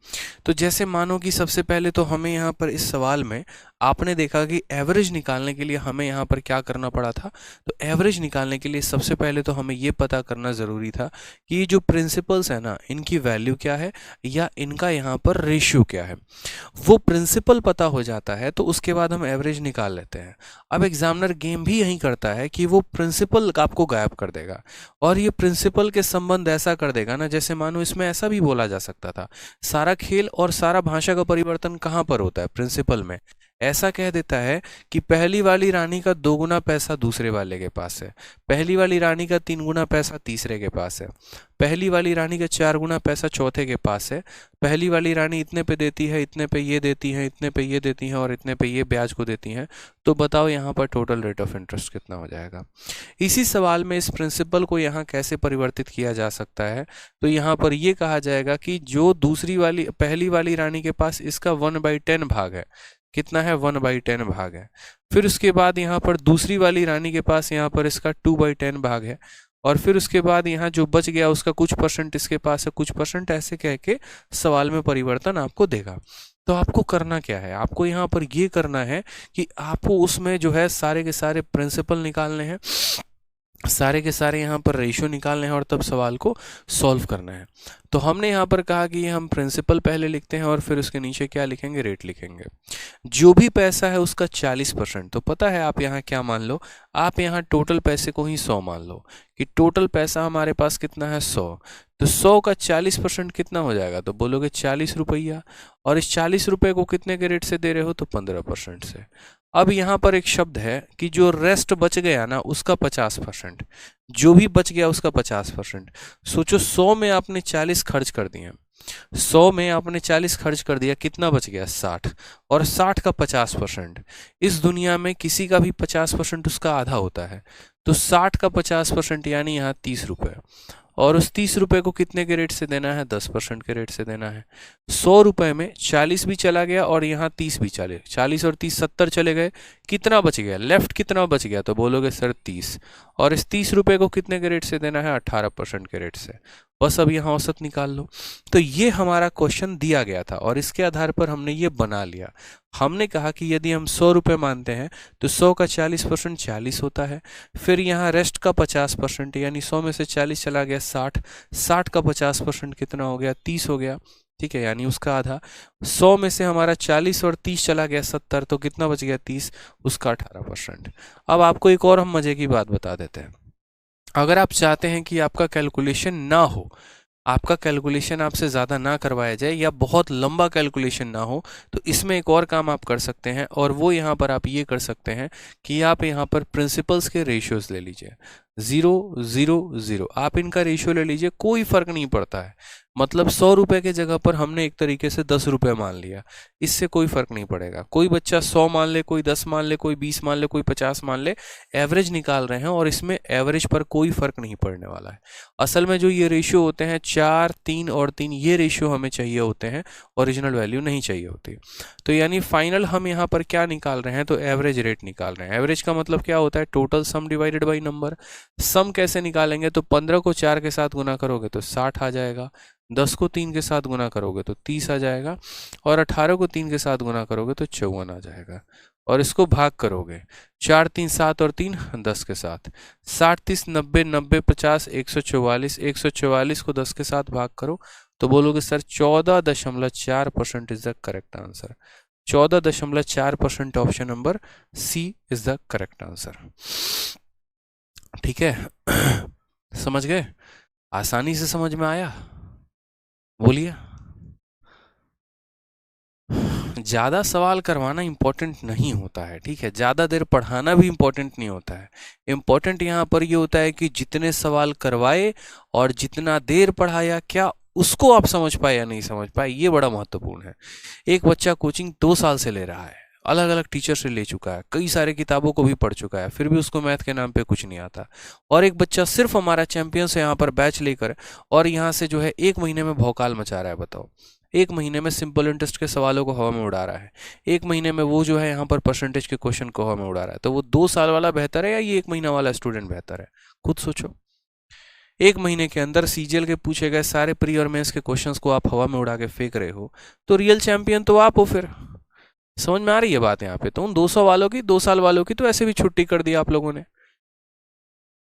तो जैसे मानो कि सबसे पहले तो हमें यहाँ पर इस सवाल में आपने देखा कि एवरेज निकालने के लिए हमें यहाँ पर क्या करना पड़ा था, तो एवरेज निकालने के लिए सबसे पहले तो हमें ये पता करना ज़रूरी था कि ये जो प्रिंसिपल्स है ना इनकी वैल्यू क्या है या इनका यहाँ पर रेशियो क्या है। वो प्रिंसिपल पता हो जाता है तो उसके बाद हम एवरेज निकाल लेते हैं। अब एग्जामिनर गेम भी यही करता है कि वो प्रिंसिपल आपको गायब कर देगा और ये प्रिंसिपल के संबंध ऐसा कर देगा ना, जैसे मानो इसमें ऐसा भी बोला जा सकता था सारा खेल और सारा भाषा का परिवर्तन कहाँ पर होता है, प्रिंसिपल में। ऐसा कह देता है कि पहली वाली रानी का 2 गुना पैसा दूसरे वाले के पास है, पहली वाली रानी का 3 गुना पैसा तीसरे के पास है, पहली वाली रानी का 4 गुना पैसा चौथे के पास है, पहली वाली रानी इतने पे देती है, इतने पे ये देती है, इतने पे ये देती है और इतने पे ये ब्याज को देती हैं। तो बताओ यहाँ पर टोटल रेट ऑफ इंटरेस्ट कितना हो जाएगा। इसी सवाल में इस प्रिंसिपल को यहाँ कैसे परिवर्तित किया जा सकता है, तो यहाँ पर ये कहा जाएगा कि जो पहली वाली रानी के पास इसका 1/10 भाग है, कितना है 1/10 भाग है। फिर उसके बाद यहाँ पर दूसरी वाली रानी के पास यहाँ पर इसका 2/10 भाग है और फिर उसके बाद यहाँ जो बच गया उसका कुछ % इसके पास है, कुछ % ऐसे कह के सवाल में परिवर्तन आपको देगा। तो आपको करना क्या है, आपको यहाँ पर ये करना है कि आपको उसमें जो है सारे के सारे प्रिंसिपल निकालने हैं, सारे के सारे यहाँ पर रेशियो निकालने हैं और तब सवाल को सॉल्व करना है। तो हमने यहाँ पर कहा कि हम प्रिंसिपल पहले लिखते हैं और फिर उसके नीचे क्या लिखेंगे, रेट लिखेंगे। जो भी पैसा है उसका 40%, तो पता है आप यहाँ क्या मान लो, आप यहाँ टोटल पैसे को ही 100 मान लो कि टोटल पैसा हमारे पास कितना है 100। तो 100 का 40% कितना हो जाएगा, तो बोलोगे 40 रुपया। और इस 40 रुपये को कितने के रेट से दे रहे हो, तो 15% से। अब यहाँ पर एक शब्द है कि जो रेस्ट बच गया ना उसका 50%, जो भी बच गया उसका 50%। सोचो 100 में आपने 40 खर्च कर दिए, 100 में आपने 40 खर्च कर दिया, कितना बच गया? 60। और 60 का 50%, इस दुनिया में किसी का भी 50% उसका आधा होता है, तो 60 का 50% यानी यहाँ 30 रुपये। और उस 30 रुपये को कितने के रेट से देना है? 10% के रेट से देना है। 100 रुपये में 40 भी चला गया और यहाँ 30 भी चले, 40 और 30 70 चले गए, कितना बच गया? लेफ्ट कितना बच गया? तो बोलोगे सर 30। और इस 30 रुपये को कितने के रेट से देना है? 18% के रेट से। बस अब यहाँ औसत निकाल लो। तो ये हमारा क्वेश्चन दिया गया था और इसके आधार पर हमने ये बना लिया। हमने कहा कि यदि हम 100 रुपये मानते हैं तो 100 का 40% 40 होता है, फिर यहाँ रेस्ट का 50% यानी 100 में से 40 चला गया 60, 60 का 50% कितना हो गया? 30 हो गया, ठीक है, यानी उसका आधा। 100 में से हमारा 40 और 30 चला गया 70, तो कितना बच गया? 30, उसका 18%। अब आपको एक और हम मजे की बात बता देते हैं। अगर आप चाहते हैं कि आपका कैलकुलेशन ना हो, आपका कैलकुलेशन आपसे ज़्यादा ना करवाया जाए या बहुत लंबा कैलकुलेशन ना हो, तो इसमें एक और काम आप कर सकते हैं, और वो यहाँ पर आप ये कर सकते हैं कि आप यहाँ पर प्रिंसिपल्स के रेशियोज ले लीजिए। 0 0 0 आप इनका रेशियो ले लीजिए, कोई फ़र्क नहीं पड़ता है। मतलब 100 रुपये के जगह पर हमने एक तरीके से 10 रुपये मान लिया, इससे कोई फ़र्क नहीं पड़ेगा। कोई बच्चा 100 मान ले, कोई 10 मान ले, कोई 20 मान ले, कोई 50 मान ले, एवरेज निकाल रहे हैं और इसमें एवरेज पर कोई फ़र्क नहीं पड़ने वाला है। असल में जो ये रेशियो होते हैं 4 3 और 3, ये रेशियो हमें चाहिए होते हैं, ओरिजिनल वैल्यू नहीं चाहिए होती। तो यानी फाइनल हम यहाँ पर क्या निकाल रहे हैं? तो एवरेज रेट निकाल रहे हैं। एवरेज का मतलब क्या होता है? Total sum divided by number. Sum कैसे निकालेंगे? तो 15 को 4 के साथ गुना करोगे तो 60 आ जाएगा, 10 को 3 के साथ गुना करोगे तो 30 आ जाएगा, और 18 को 3 के साथ गुना करोगे तो 54 आ जाएगा। और इसको भाग करोगे, 4 3 7 और 3 10 के साथ, 60 30 90 90 50 144, 144 को 10 के साथ भाग करो तो बोलोगे sir 14.4% is the correct answer. 14.4% option number C is the correct answer. ठीक है, समझ गए? आसानी से समझ में आया? बोलिए। ज़्यादा सवाल करवाना इम्पोर्टेंट नहीं होता है, ठीक है, ज़्यादा देर पढ़ाना भी इम्पोर्टेंट नहीं होता है। इम्पोर्टेंट यहाँ पर ये होता है कि जितने सवाल करवाए और जितना देर पढ़ाया, क्या उसको आप समझ पाए या नहीं समझ पाए, ये बड़ा महत्वपूर्ण है। एक बच्चा कोचिंग 2 साल से ले रहा है, अलग अलग टीचर से ले चुका है, कई सारे किताबों को भी पढ़ चुका है, फिर भी उसको मैथ के नाम पे कुछ नहीं आता। और एक बच्चा सिर्फ हमारा चैंपियन से यहाँ पर बैच लेकर और यहाँ से जो है 1 महीने में भौकाल मचा रहा है। बताओ, 1 महीने में सिंपल इंटरेस्ट के सवालों को हवा में उड़ा रहा है, 1 महीने में वो जो है यहाँ पर परसेंटेज के क्वेश्चन को हवा में उड़ा रहा है। तो वो 2 साल वाला बेहतर है या ये 1 महीना वाला स्टूडेंट बेहतर है? खुद सोचो। 1 महीने के अंदर सीजीएल के पूछे गए सारे प्री और मेंस के क्वेश्चंस को आप हवा में उड़ा के फेंक रहे हो, तो रियल चैंपियन तो आप हो। फिर समझ में आ रही है बात यहाँ पे? तो उन 200 वालों की, 2 साल वालों की तो ऐसे भी छुट्टी कर दी आप लोगों ने।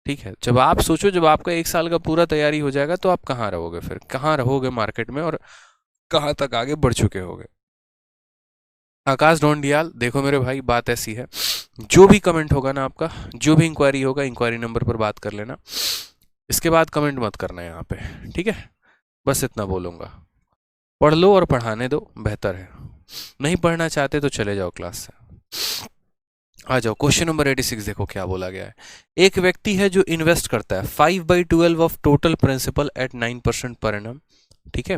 ठीक है, जब आप सोचो, जब आपका 1 साल का पूरा तैयारी हो जाएगा तो आप कहाँ रहोगे? फिर कहाँ रहोगे मार्केट में और कहाँ तक आगे बढ़ चुके होगे? आकाश ढोंडियाल, देखो मेरे भाई, बात ऐसी है, जो भी कमेंट होगा ना आपका, जो भी इंक्वायरी होगा, इंक्वायरी नंबर पर बात कर लेना, इसके बाद कमेंट मत करना यहाँ पे, ठीक है? बस इतना बोलूँगा, पढ़ लो और पढ़ाने दो, बेहतर है। नहीं पढ़ना चाहते तो चले जाओ क्लास से। आ जाओ, क्वेश्चन नंबर 86 देखो क्या बोला गया है। एक व्यक्ति है जो इन्वेस्ट करता है 5/12 of total principal at 9% per annum, ठीक है,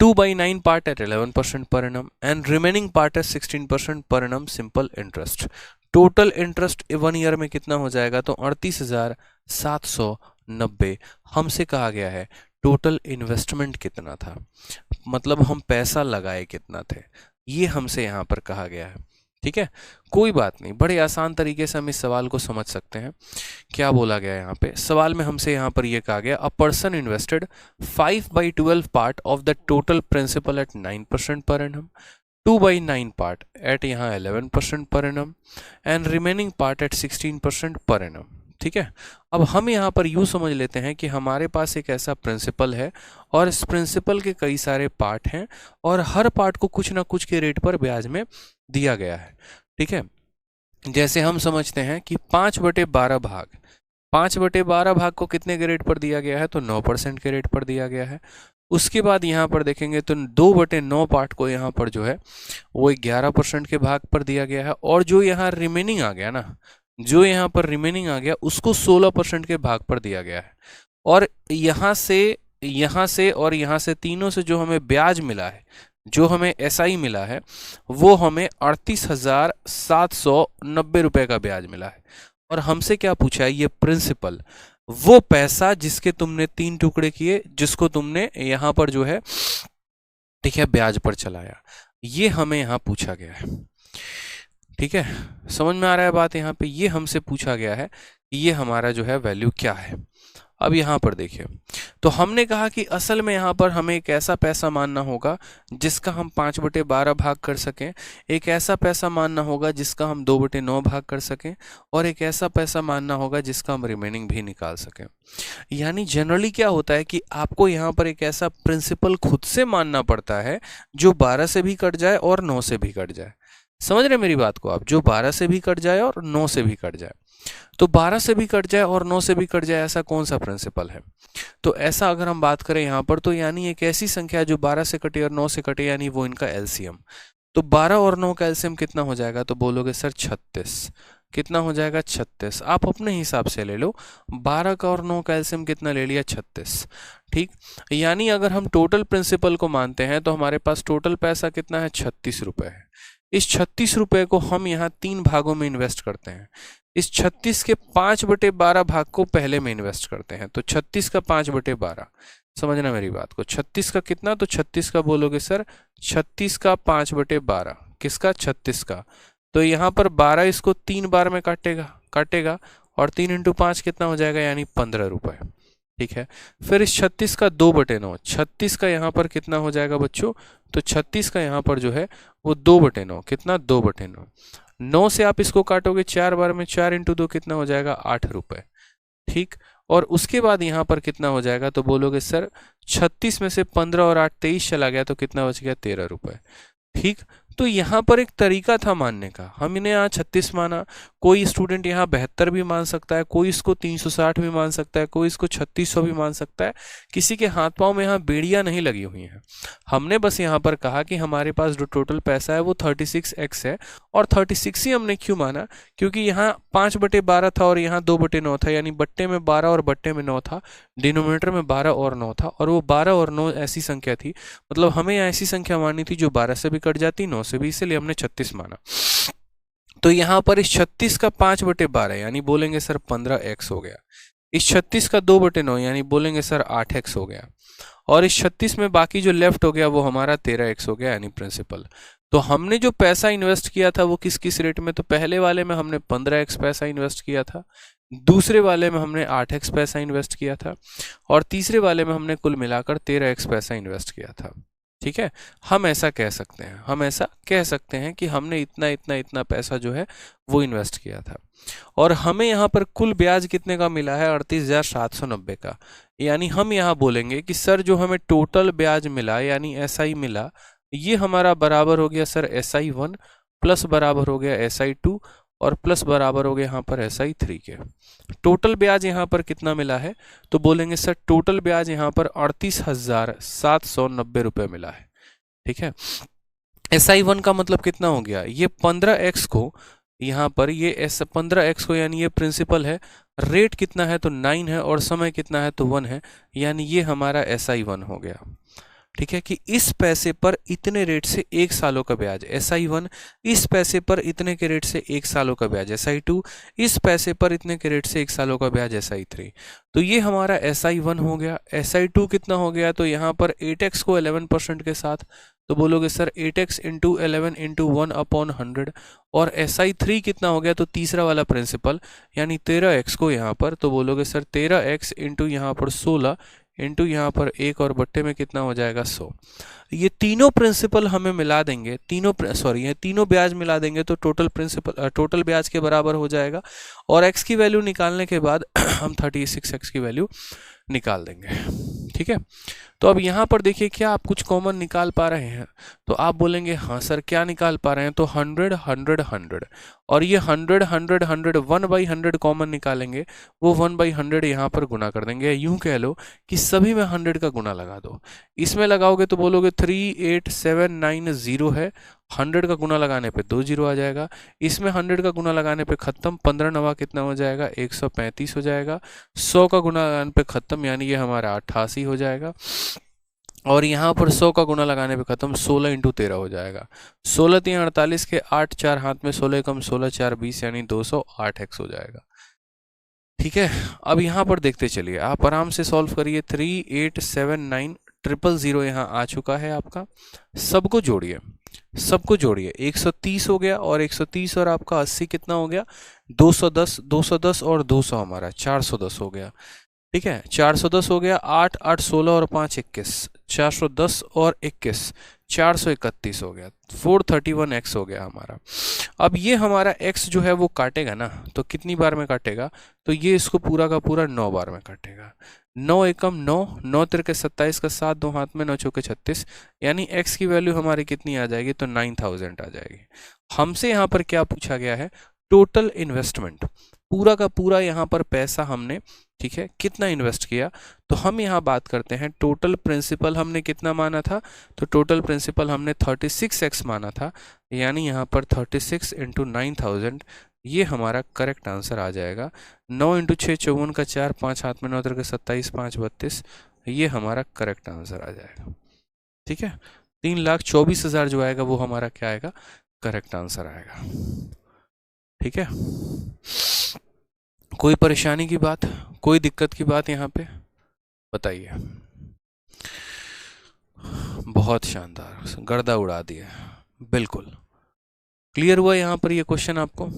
2/9 part at 11% per annum and remaining part at 16% per annum simple interest. Total interest 1 year में कितना हो जाएगा? तो 38,790। हमसे कहा गया है टोटल इन्वेस्टमेंट कितना था, मतलब हम पैसा लगाए कितना थे, ये हमसे यहाँ पर कहा गया है। ठीक है, कोई बात नहीं, बड़े आसान तरीके से हम इस सवाल को समझ सकते हैं। क्या बोला गया है यहाँ पे सवाल में? हमसे यहाँ पर ये कहा गया, a person invested 5/12 part of the total principal at 9% per annum, 2/9 part at यहाँ 11% per annum and remaining part at 16% per annum. ठीक है, अब हम यहाँ पर यूँ समझ लेते हैं कि हमारे पास एक ऐसा प्रिंसिपल है और इस प्रिंसिपल के कई सारे पार्ट हैं और हर पार्ट को कुछ ना कुछ के रेट पर ब्याज में दिया गया है। ठीक है, जैसे हम समझते हैं कि 5/12 भाग, 5/12 भाग को कितने के रेट पर दिया गया है? तो 9% के रेट पर दिया गया है। उसके बाद यहाँ पर देखेंगे तो 2/9 पार्ट को यहाँ पर जो है वो 11% के भाग पर दिया गया है, और जो यहाँ रिमेनिंग आ गया ना, जो यहाँ पर रिमेनिंग आ गया उसको 16% के भाग पर दिया गया है। और यहाँ से यहाँ से और यहाँ से तीनों से जो हमें ब्याज मिला है, जो हमें एसआई मिला है, वो हमें 38,790 रुपए का ब्याज मिला है। और हमसे क्या पूछा है, ये प्रिंसिपल, वो पैसा जिसके तुमने 3 टुकड़े किए, जिसको तुमने यहाँ पर जो है ठीक है ब्याज पर चलाया, ये हमें यहाँ पूछा गया है। ठीक है, समझ में आ रहा है बात? यहाँ पे ये हमसे पूछा गया है कि ये हमारा जो है वैल्यू क्या है। अब यहाँ पर देखिए, तो हमने कहा कि असल में यहाँ पर हमें एक ऐसा पैसा मानना होगा जिसका हम 5/12 भाग कर सकें, एक ऐसा पैसा मानना होगा जिसका हम 2/9 भाग कर सकें, और एक ऐसा पैसा मानना होगा जिसका हम रिमेनिंग भी निकाल सकें। यानी जनरली क्या होता है कि आपको यहाँ पर एक ऐसा प्रिंसिपल खुद से मानना पड़ता है जो 12 से भी कट जाए और 9 से भी कट जाए। समझ रहे मेरी बात को आप? जो 12 से भी कट जाए और 9 से भी कट जाए। तो 12 से भी कट जाए और 9 से भी कट जाए, ऐसा कौन सा प्रिंसिपल है? तो ऐसा अगर हम बात करें यहाँ पर, तो यानी एक ऐसी संख्या जो 12 से कटे और 9 से कटे, यानी वो इनका एलसीएम। तो 12 और 9 का एलसीएम कितना हो जाएगा? तो बोलोगे सर 36। कितना हो जाएगा? 36। आप अपने हिसाब से ले लो, 12 का और 9 का एलसीएम कितना ले लिया? 36। ठीक, यानी अगर हम टोटल प्रिंसिपल को मानते हैं तो हमारे पास टोटल पैसा कितना है? 36 रुपए है। इस 36 रुपए को हम यहाँ 3 भागों में इन्वेस्ट करते हैं। इस 36 के 5/12 भाग को पहले में इन्वेस्ट करते हैं। तो 36 का 5/12, समझना मेरी बात को। 36 का कितना? तो 36 का बोलोगे सर 36 का 5/12, किसका? 36 का। तो यहाँ पर 12 इसको 3 बार में काटेगा और 3 × 5 कितना हो जाएगा? यानी 15 रुपए। ठीक है, फिर इस 36 का 2/9, 36 का यहाँ पर कितना हो जाएगा बच्चों? तो 36 का यहाँ पर जो है वो 2/9, कितना? 2/9। 9 से आप इसको काटोगे 4 बार में, 4 × 2 कितना हो जाएगा? 8 रुपए। ठीक, और उसके बाद यहाँ पर कितना हो जाएगा? तो बोलोगे सर 36 में से 15 और 8 23 चला गया, तो कितना बच गया? 13 रुपए। ठीक, तो यहाँ पर एक तरीका था मानने का, हमने यहाँ 36 माना। कोई स्टूडेंट यहाँ 72 भी मान सकता है, कोई इसको 360 भी मान सकता है, कोई इसको 3600 भी मान सकता है। किसी के हाथ पांव में यहाँ बेड़ियां नहीं लगी हुई हैं। हमने बस यहाँ पर कहा कि हमारे पास जो टोटल पैसा है वो 36x है, और 36 ही हमने क्यों माना? क्योंकि यहाँ 5/12 था और यहाँ 2/9 था, यानी बट्टे में 12 और बट्टे में 9 था, डिनोमिनेटर में 12 और 9 था, और वो 12 और 9 ऐसी संख्या थी, मतलब हमें ऐसी संख्या माननी थी जो 12 से भी कट जाती, 9 से भी, इसलिए हमने 36 माना। तो यहाँ पर इस 36 का 5/12 यानी बोलेंगे सर 15x हो गया। इस 36 का 2/9 यानी बोलेंगे सर 8x हो गया। और इस 36 में बाकी जो लेफ्ट हो गया वो हमारा 13x हो गया, यानी प्रिंसिपल। तो हमने जो पैसा इन्वेस्ट किया था वो किस किस रेट में? तो पहले वाले में हमने 15x पैसा इन्वेस्ट किया था, दूसरे वाले में हमने 8x पैसा इन्वेस्ट किया था, और तीसरे वाले में हमने कुल मिलाकर 13x पैसा इन्वेस्ट किया था। ठीक है, हम ऐसा कह सकते हैं कि हमने इतना इतना इतना पैसा जो है वो इन्वेस्ट किया था, और हमें यहाँ पर कुल ब्याज कितने का मिला है? 38,790 का। यानी हम यहाँ बोलेंगे कि सर जो हमें टोटल ब्याज मिला, यानी एसआई मिला, ये हमारा बराबर हो गया सर SI1 प्लस बराबर हो गया SI2 और प्लस बराबर हो गया यहाँ पर SI3 के। टोटल ब्याज यहाँ पर कितना मिला है? तो बोलेंगे सर टोटल ब्याज यहाँ पर 38,790 रुपये मिला है। ठीक है, SI1 का मतलब कितना हो गया? ये 15x को यहाँ पर ये 15x को, यानी ये प्रिंसिपल है, रेट कितना है? तो 9 है, और समय कितना है? तो 1 है, यानी ये हमारा SI1 हो गया। ठीक है, कि इस पैसे पर इतने रेट से 1 सालों का ब्याज SI1, इस पैसे पर इतने के रेट से 1 सालों का ब्याज SI2, इस पैसे पर इतने के रेट से 1 सालों का ब्याज SI3। तो ये हमारा SI1 हो गया। SI2 कितना हो गया? तो यहाँ पर 8x को 11% के साथ, तो बोलोगे सर 8x × 11 × 1/100, और SI3 कितना हो गया? तो तीसरा वाला प्रिंसिपल यानी 13x को यहाँ पर, तो बोलोगे सर 13x × यहाँ पर 16 इंटू यहाँ पर 1 और बट्टे में कितना हो जाएगा? 100। ये तीनों प्रिंसिपल हमें मिला देंगे, ये तीनों ब्याज मिला देंगे तो टोटल ब्याज के बराबर हो जाएगा, और x की वैल्यू निकालने के बाद हम 36x की वैल्यू निकाल देंगे। ठीक है, तो अब यहाँ पर देखिए, क्या आप कुछ कॉमन निकाल पा रहे हैं? तो आप बोलेंगे हाँ सर क्या निकाल पा रहे हैं? तो 100 100 100, और ये 100 100 100 1/100 कॉमन निकालेंगे, वो 1/100 यहाँ पर गुना कर देंगे। यूं कह लो कि सभी में 100 का गुना लगा दो। इसमें लगाओगे तो बोलोगे 38790 है, 100 का गुना लगाने पे 2 जीरो आ जाएगा। इसमें 100 का गुना लगाने पे खत्म, 15 नवा कितना हो जाएगा, 135 हो जाएगा। 100 का गुना लगाने पे खत्म, यानी ये हमारा 88 हो जाएगा। और यहाँ पर 100 का गुना लगाने पे खत्म, 16 इंटू 13 हो जाएगा। 16 3 48 के 8 4 हाथ में 16 कम 16 4 20, यानी 208x हो जाएगा। ठीक है, अब यहाँ पर देखते चलिए, आप आराम से सॉल्व करिए। 3879 000 यहाँ आ चुका है आपका। सबको जोड़िए, सबको जोड़िए। 130 हो गया, और 130 और आपका 80 कितना हो गया, 210। 210 और 200 हमारा 410 हो गया। ठीक है, 410 हो गया। 8 8 16 और 5 21, 410 और 21 431 हो गया। 431x हो गया हमारा। अब ये हमारा x जो है वो काटेगा ना, तो कितनी बार में काटेगा, तो ये इसको पूरा का पूरा 9 बार में काटेगा। 9 एकम 9, 9 तिरके 27 का 7, 2 हाथ में 9 चौके 36, यानी x की वैल्यू हमारी कितनी आ जाएगी, तो 9000 आ जाएगी। हमसे यहाँ पर क्या पूछा गया है, टोटल इन्वेस्टमेंट, पूरा का पूरा यहाँ पर पैसा हमने, ठीक है, कितना इन्वेस्ट किया। तो हम यहाँ बात करते हैं टोटल प्रिंसिपल हमने कितना माना था, तो टोटल प्रिंसिपल हमने 36x माना था, यानी यहाँ पर 36 इंटू 9000, ये हमारा करेक्ट आंसर आ जाएगा। 9 इंटू 6 54 का 4, 5 हाथ में 9 तिरके 27, 5 32, ये हमारा करेक्ट आंसर आ जाएगा। ठीक है, 3,24,000 जो आएगा वो हमारा क्या आएगा, करेक्ट आंसर आएगा। ठीक है, कोई परेशानी की बात, कोई दिक्कत की बात यहाँ पे बताइए। बहुत शानदार, गर्दा उड़ा दिया, बिल्कुल क्लियर हुआ यहाँ पर ये क्वेश्चन आपको।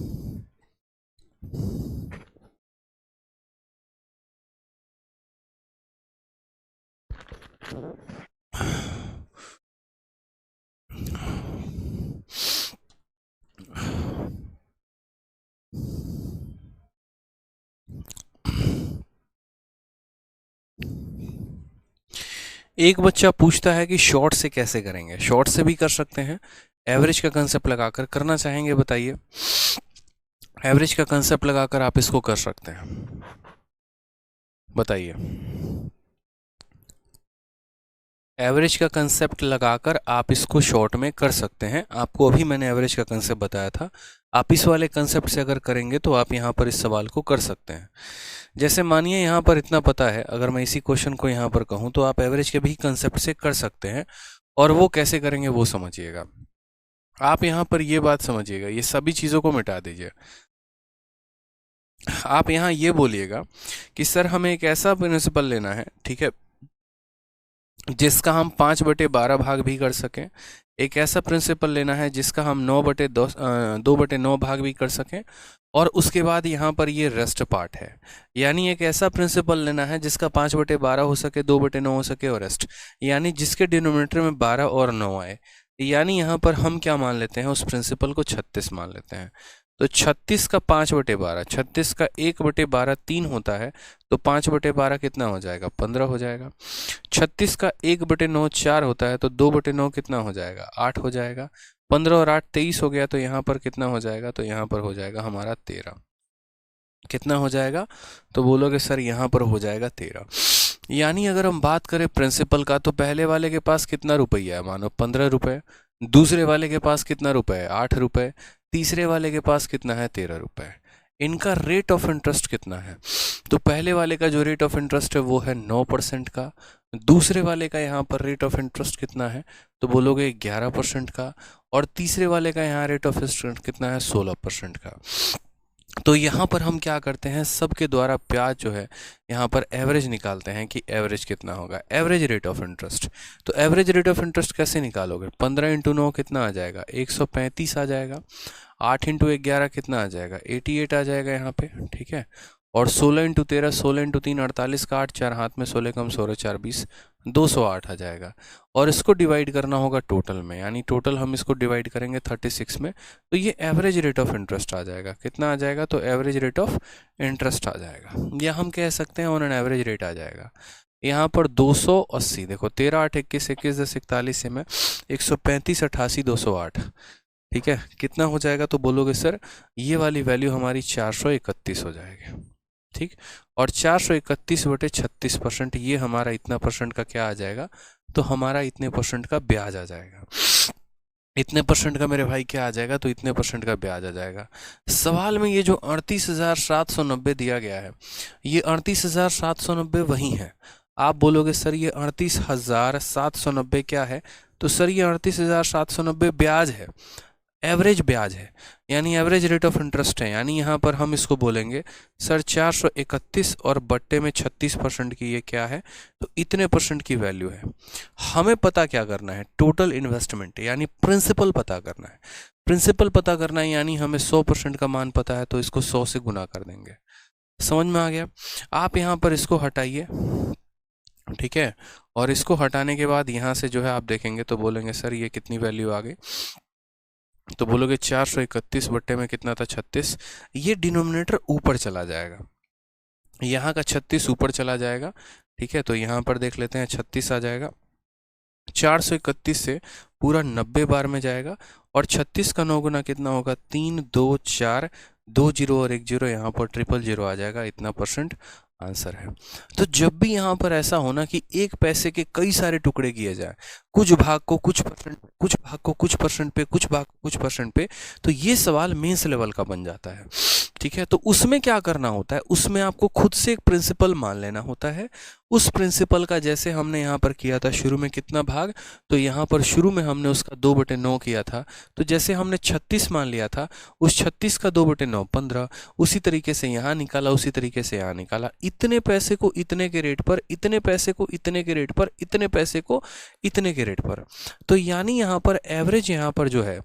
एक बच्चा पूछता है कि शॉर्ट से कैसे करेंगे। शॉर्ट से भी कर सकते हैं, एवरेज का कंसेप्ट लगाकर करना चाहेंगे बताइए। एवरेज का कंसेप्ट लगाकर आप इसको कर सकते हैं, बताइए। एवरेज का कंसेप्ट लगाकर आप इसको शॉर्ट में कर सकते हैं। आपको अभी मैंने एवरेज का कंसेप्ट बताया था, आप इस वाले कंसेप्ट से अगर करेंगे तो आप यहाँ पर इस सवाल को कर सकते हैं। जैसे मानिए यहाँ पर इतना पता है, अगर मैं इसी क्वेश्चन को यहाँ पर कहूँ तो आप एवरेज के भी कंसेप्ट से कर सकते हैं। और वो कैसे करेंगे वो समझिएगा। आप यहाँ पर ये बात समझिएगा, ये सभी चीज़ों को मिटा दीजिए। आप यहाँ ये बोलिएगा कि सर हमें एक ऐसा प्रिंसिपल लेना है, ठीक है, जिसका हम 5/12 भाग भी कर सकें। एक ऐसा प्रिंसिपल लेना है जिसका हम 2/9 भाग भी कर सकें। और उसके बाद यहाँ पर ये रेस्ट पार्ट है, यानी एक ऐसा प्रिंसिपल लेना है जिसका 5/12 हो सके, 2/9 हो सके और रेस्ट, यानी जिसके डिनोमिनेटर में 12 और 9 आए। यानी यहाँ पर हम क्या मान लेते हैं, उस प्रिंसिपल को 36 मान लेते हैं। तो 36 का 5/12, 36 का 1/12 3 होता है, तो 5/12 कितना हो जाएगा, 15 हो जाएगा। 36 का 1/9 4 होता है, तो 2/9 कितना हो जाएगा, 8 हो जाएगा। 15 और 8 23 हो गया, तो यहाँ पर कितना हो जाएगा, तो यहाँ पर हो जाएगा हमारा 13। कितना हो जाएगा, तो बोलोगे सर यहाँ पर हो जाएगा 13। यानी अगर हम बात करें प्रिंसिपल का, तो पहले वाले के पास कितना रुपया है, मानो 15 रुपये। दूसरे वाले के पास कितना रुपये है, 8 रुपये। तीसरे वाले के पास कितना है, 13 रुपये। इनका रेट ऑफ इंटरेस्ट कितना है, तो पहले वाले का जो रेट ऑफ इंटरेस्ट है वो है 9% का। दूसरे वाले का यहाँ पर रेट ऑफ इंटरेस्ट कितना है, तो बोलोगे 11% का। और तीसरे वाले का यहाँ रेट ऑफ इंटरेस्ट कितना है, 16% का। तो यहाँ पर हम क्या करते हैं, सबके द्वारा ब्याज जो है यहाँ पर एवरेज निकालते हैं कि एवरेज कितना होगा, एवरेज रेट ऑफ इंटरेस्ट। तो एवरेज रेट ऑफ इंटरेस्ट कैसे निकालोगे, 15 इंटू 9 कितना आ जाएगा, 135 आ जाएगा। 8 इंटू 11 कितना आ जाएगा, 88 आ जाएगा यहाँ पे, ठीक है। और 16 इंटू 13, 16 इंटू 3 48 का 8, 4 हाथ में 16 कम 16 4 20, 208 आ जाएगा। और इसको डिवाइड करना होगा टोटल में, यानी टोटल हम इसको डिवाइड करेंगे 36 में, तो ये एवरेज रेट ऑफ इंटरेस्ट आ जाएगा। कितना आ जाएगा, तो एवरेज रेट ऑफ इंटरेस्ट आ जाएगा, या हम कह सकते हैं ऑन एन एवरेज रेट आ जाएगा। यहाँ पर 280, देखो 13 8 21 21 10 41 से मैं 135 88 208, ठीक है, कितना हो जाएगा, तो बोलोगे सर ये वाली वैल्यू हमारी 431 हो जाएगी, ठीक। और 431/36%, ये हमारा इतना परसेंट का क्या आ जाएगा, तो हमारा इतने परसेंट का ब्याज आ जाएगा। इतने परसेंट का मेरे भाई क्या आ जाएगा, तो इतने परसेंट का ब्याज आ जाएगा। सवाल में ये जो 38,790 दिया गया है, ये 38,790 वही है। आप बोलोगे सर ये 38,790 क्या है, तो सर ये 38,790 ब्याज है, एवरेज ब्याज है, यानी एवरेज रेट ऑफ इंटरेस्ट है। यानी यहाँ पर हम इसको बोलेंगे सर 431 और बट्टे में 36% की ये क्या है, तो इतने परसेंट की वैल्यू है। हमें पता क्या करना है, टोटल इन्वेस्टमेंट यानी प्रिंसिपल पता करना है। प्रिंसिपल पता करना है यानी हमें 100% का मान पता है, तो इसको 100 से गुना कर देंगे। समझ में आ गया। आप यहाँ पर इसको हटाइए, ठीक है, और इसको हटाने के बाद यहाँ से जो है आप देखेंगे तो बोलेंगे सर ये कितनी वैल्यू आ गई, तो बोलोगे 431 बट्टे में कितना था, 36। ये डिनोमिनेटर ऊपर चला जाएगा, यहाँ का 36 ऊपर चला जाएगा, ठीक है। तो यहाँ पर देख लेते हैं 36 आ जाएगा, 431 से पूरा 90 बार में जाएगा, और 36 का 9 गुना कितना होगा, 3 2 4, 2 जीरो और 1 जीरो, यहाँ पर 000 आ जाएगा, इतना परसेंट आंसर है। तो जब भी यहाँ पर ऐसा होना कि एक पैसे के कई सारे टुकड़े किए जाए, कुछ भाग को कुछ परसेंट, कुछ भाग को कुछ परसेंट पे, कुछ भाग को कुछ परसेंट पे, तो ये सवाल मेंस लेवल का बन जाता है, ठीक है। तो उसमें क्या करना होता है, उसमें आपको खुद से एक प्रिंसिपल मान लेना होता है। उस प्रिंसिपल का जैसे हमने यहाँ पर किया था, शुरू में कितना भाग, तो यहाँ पर शुरू में हमने उसका 2/9 किया था, तो जैसे हमने 36 मान लिया था, उस 36 का 2/9 15, उसी तरीके से यहाँ निकाला, उसी तरीके से यहाँ निकाला। इतने पैसे को इतने के रेट पर, इतने पैसे को इतने के रेट पर, इतने पैसे को इतने के रेट पर। तो यानी यहाँ पर एवरेज, यहाँ पर जो है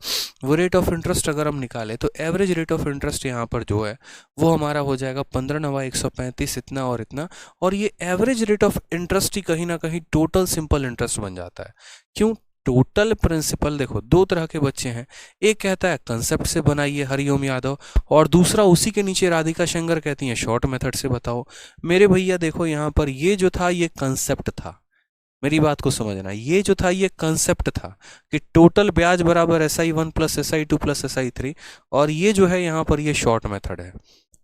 वो रेट ऑफ इंटरेस्ट अगर हम निकालें, तो एवरेज रेट ऑफ इंटरेस्ट यहाँ पर जो है वो हमारा हो जाएगा 15/135 इतना और इतना। और ये एवरेज रेट ऑफ इंटरेस्ट ही कहीं ना कहीं टोटल सिंपल इंटरेस्ट बन जाता है। क्यों? टोटल प्रिंसिपल, देखो दो तरह के बच्चे हैं, एक कहता है कंसेप्ट से बनाइए हरिओम यादव, और दूसरा उसी के नीचे राधिका शंकर कहती हैं शॉर्ट मेथड से बताओ। मेरे भैया देखो यहाँ पर ये जो था ये कंसेप्ट था, मेरी बात को समझना, ये जो था ये कंसेप्ट था कि टोटल ब्याज बराबर SI1 plus SI2 plus SI3, और ये जो है यहाँ पर ये शॉर्ट मेथड है,